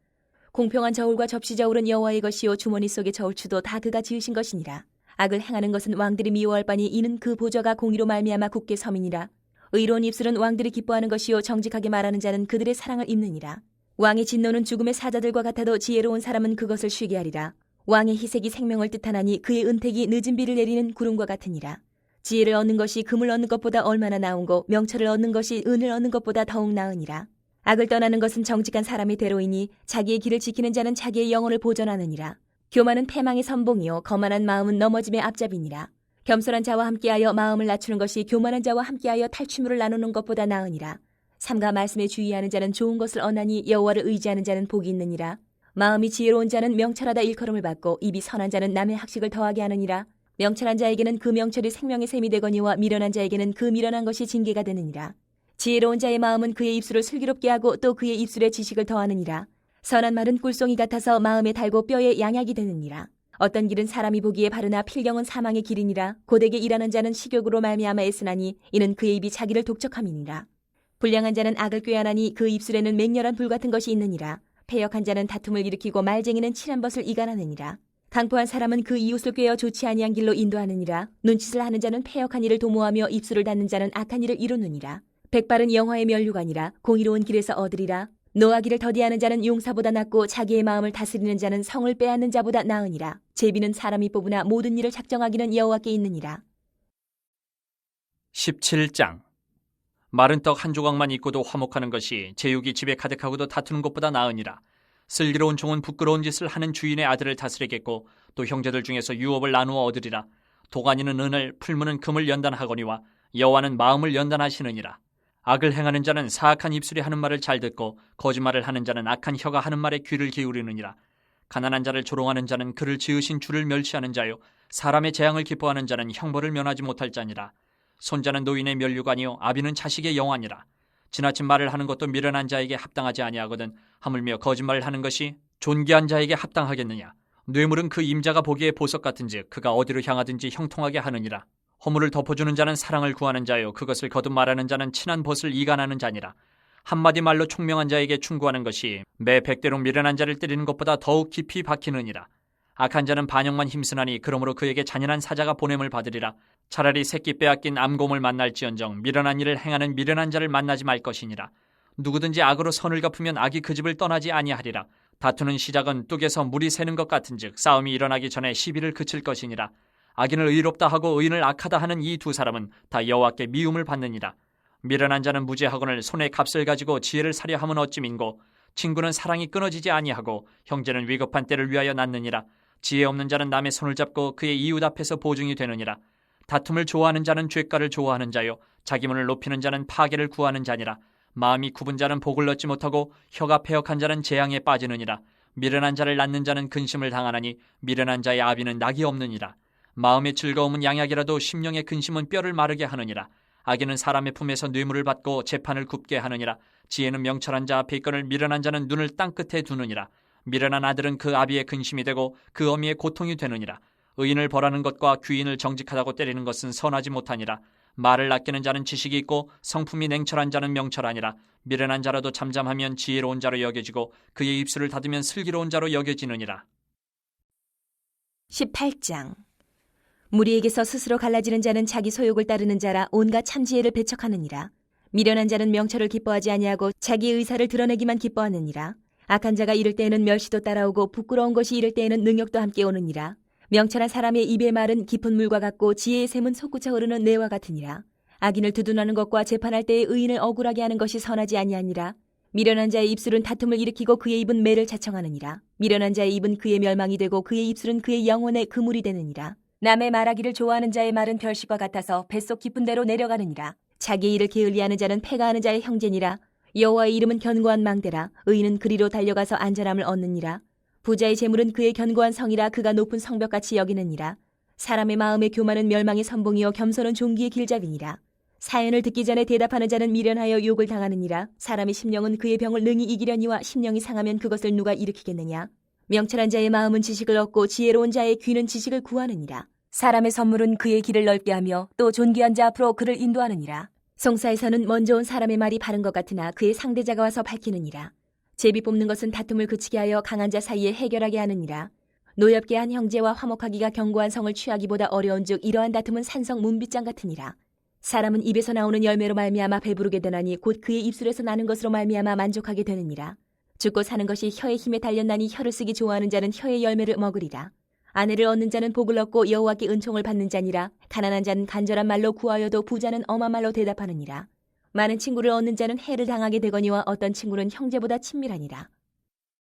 공평한 저울과 접시 저울은 여호와의 것이요 주머니 속의 저울추도 다 그가 지으신 것이니라. 악을 행하는 것은 왕들이 미워할 바니 이는 그 보좌가 공의로 말미암아 굳게 섬이니라. 의로운 입술은 왕들이 기뻐하는 것이요 정직하게 말하는 자는 그들의 사랑을 입느니라. 왕의 진노는 죽음의 사자들과 같아도 지혜로운 사람은 그것을 쉬게 하리라. 왕의 희색이 생명을 뜻하나니 그의 은택이 늦은 비를 내리는 구름과 같으니라. 지혜를 얻는 것이 금을 얻는 것보다 얼마나 나은고 명철을 얻는 것이 은을 얻는 것보다 더욱 나으니라. 악을 떠나는 것은 정직한 사람의 대로이니 자기의 길을 지키는 자는 자기의 영혼을 보존하느니라. 교만은 패망의 선봉이요 거만한 마음은 넘어짐의 앞잡이니라. 겸손한 자와 함께하여 마음을 낮추는 것이 교만한 자와 함께하여 탈취물을 나누는 것보다 나으니라. 삼가 말씀에 주의하는 자는 좋은 것을 얻나니 여호와를 의지하는 자는 복이 있느니라. 마음이 지혜로운 자는 명철하다 일컬음을 받고 입이 선한 자는 남의 학식을 더하게 하느니라. 명철한 자에게는 그 명철이 생명의 샘이 되거니와 미련한 자에게는 그 미련한 것이 징계가 되느니라. 지혜로운 자의 마음은 그의 입술을 슬기롭게 하고 또 그의 입술에 지식을 더하느니라. 선한 말은 꿀송이 같아서 마음에 달고 뼈에 양약이 되느니라. 어떤 길은 사람이 보기에 바르나 필경은 사망의 길이니라. 고되게 일하는 자는 식욕으로 말미암아 애쓰나니 이는 그의 입이 자기를 독촉함이니라. 불량한 자는 악을 꾀하나니 그 입술에는 맹렬한 불 같은 것이 있느니라. 패역한 자는 다툼을 일으키고 말쟁이는 칠한 벗을 이간하느니라. 강포한 사람은 그 이웃을 꾀어 좋지 아니한 길로 인도하느니라. 눈짓을 하는 자는 패역한 일을 도모하며 입술을 닫는 자는 악한 일을 이루느니라. 백발은 영화의 면류관이라. 공의로운 길에서 얻으리라. 노하기를 더디하는 자는 용사보다 낫고 자기의 마음을 다스리는 자는 성을 빼앗는 자보다 나으니라. 제비는 사람이 뽑으나 모든 일을 작정하기는 여호와께 있느니라. 17장. 마른 떡 한 조각만 있고도 화목하는 것이 제육이 집에 가득하고도 다투는 것보다 나으니라. 슬기로운 종은 부끄러운 짓을 하는 주인의 아들을 다스리겠고 또 형제들 중에서 유업을 나누어 얻으리라. 도가니는 은을, 풀무는 금을 연단하거니와 여호와는 마음을 연단하시느니라. 악을 행하는 자는 사악한 입술이 하는 말을 잘 듣고 거짓말을 하는 자는 악한 혀가 하는 말에 귀를 기울이느니라. 가난한 자를 조롱하는 자는 그를 지으신 주를 멸시하는 자요 사람의 재앙을 기뻐하는 자는 형벌을 면하지 못할 자니라. 손자는 노인의 면류관이요 아비는 자식의 영화니라. 지나친 말을 하는 것도 미련한 자에게 합당하지 아니하거든 하물며 거짓말을 하는 것이 존귀한 자에게 합당하겠느냐. 뇌물은 그 임자가 보기에 보석 같은즉 그가 어디로 향하든지 형통하게 하느니라. 허물을 덮어주는 자는 사랑을 구하는 자요 그것을 거듭 말하는 자는 친한 벗을 이간하는 자니라. 한마디 말로 총명한 자에게 충고하는 것이 매 100대로 미련한 자를 때리는 것보다 더욱 깊이 박히느니라. 악한 자는 반역만 힘쓰나니 그러므로 그에게 잔인한 사자가 보냄을 받으리라. 차라리 새끼 빼앗긴 암곰을 만날지언정 미련한 일을 행하는 미련한 자를 만나지 말 것이니라. 누구든지 악으로 선을 갚으면 악이 그 집을 떠나지 아니하리라. 다투는 시작은 뚝에서 물이 새는 것 같은즉 싸움이 일어나기 전에 시비를 그칠 것이니라. 악인을 의롭다 하고 의인을 악하다 하는 이 두 사람은 다 여호와께 미움을 받느니라. 미련한 자는 무죄하거늘 손에 값을 가지고 지혜를 사려 함은 어찌 민고 친구는 사랑이 끊어지지 아니하고 형제는 위급한 때를 위하여 낳느니라. 지혜 없는 자는 남의 손을 잡고 그의 이웃 앞에서 보증이 되느니라. 다툼을 좋아하는 자는 죄가를 좋아하는 자요 자기 문을 높이는 자는 파괴를 구하는 자니라. 마음이 굽은 자는 복을 얻지 못하고 혀가 패역한 자는 재앙에 빠지느니라. 미련한 자를 낳는 자는 근심을 당하나니 미련한 자의 아비는 낙이 없느니라. 마음의 즐거움은 양약이라도 심령의 근심은 뼈를 마르게 하느니라. 악인은 사람의 품에서 뇌물을 받고 재판을 굽게 하느니라. 지혜는 명철한 자 앞에 있거늘 미련한 자는 눈을 땅끝에 두느니라. 미련한 아들은 그 아비의 근심이 되고 그 어미의 고통이 되느니라. 의인을 벌하는 것과 귀인을 정직하다고 때리는 것은 선하지 못하니라. 말을 아끼는 자는 지식이 있고 성품이 냉철한 자는 명철하니라. 미련한 자라도 잠잠하면 지혜로운 자로 여겨지고 그의 입술을 닫으면 슬기로운 자로 여겨지느니라. 18장. 무리에게서 스스로 갈라지는 자는 자기 소욕을 따르는 자라 온갖 참지혜를 배척하느니라. 미련한 자는 명철을 기뻐하지 아니하고 자기 의사를 드러내기만 기뻐하느니라. 악한 자가 이를 때에는 멸시도 따라오고 부끄러운 것이 이를 때에는 능욕도 함께 오느니라. 명철한 사람의 입의 말은 깊은 물과 같고 지혜의 샘은 솟구쳐 흐르는 내와 같으니라. 악인을 두둔하는 것과 재판할 때에 의인을 억울하게 하는 것이 선하지 아니하니라. 미련한 자의 입술은 다툼을 일으키고 그의 입은 매를 자청하느니라. 미련한 자의 입은 그의 멸망이 되고 그의 입술은 그의 영혼의 그물이 되느니라. 남의 말하기를 좋아하는 자의 말은 별식과 같아서 뱃속 깊은 데로 내려가느니라. 자기 일을 게을리하는 자는 패가 하는 자의 형제니라. 여호와의 이름은 견고한 망대라. 의인은 그리로 달려가서 안전함을 얻느니라. 부자의 재물은 그의 견고한 성이라 그가 높은 성벽같이 여기느니라. 사람의 마음의 교만은 멸망의 선봉이요 겸손은 종기의 길잡이니라. 사연을 듣기 전에 대답하는 자는 미련하여 욕을 당하느니라. 사람의 심령은 그의 병을 능히 이기려니와 심령이 상하면 그것을 누가 일으키겠느냐. 명철한 자의 마음은 지식을 얻고 지혜로운 자의 귀는 지식을 구하느니라. 사람의 선물은 그의 길을 넓게 하며 또 존귀한 자 앞으로 그를 인도하느니라. 송사에서는 먼저 온 사람의 말이 바른 것 같으나 그의 상대자가 와서 밝히느니라. 제비 뽑는 것은 다툼을 그치게 하여 강한 자 사이에 해결하게 하느니라. 노엽게 한 형제와 화목하기가 견고한 성을 취하기보다 어려운즉 이러한 다툼은 산성 문빗장 같으니라. 사람은 입에서 나오는 열매로 말미암아 배부르게 되나니 곧 그의 입술에서 나는 것으로 말미암아 만족하게 되느니라. 죽고 사는 것이 혀의 힘에 달렸나니 혀를 쓰기 좋아하는 자는 혀의 열매를 먹으리라. 아내를 얻는 자는 복을 얻고 여호와께 은총을 받는 자니라. 가난한 자는 간절한 말로 구하여도 부자는 엄한 말로 대답하느니라. 많은 친구를 얻는 자는 해를 당하게 되거니와 어떤 친구는 형제보다 친밀하니라.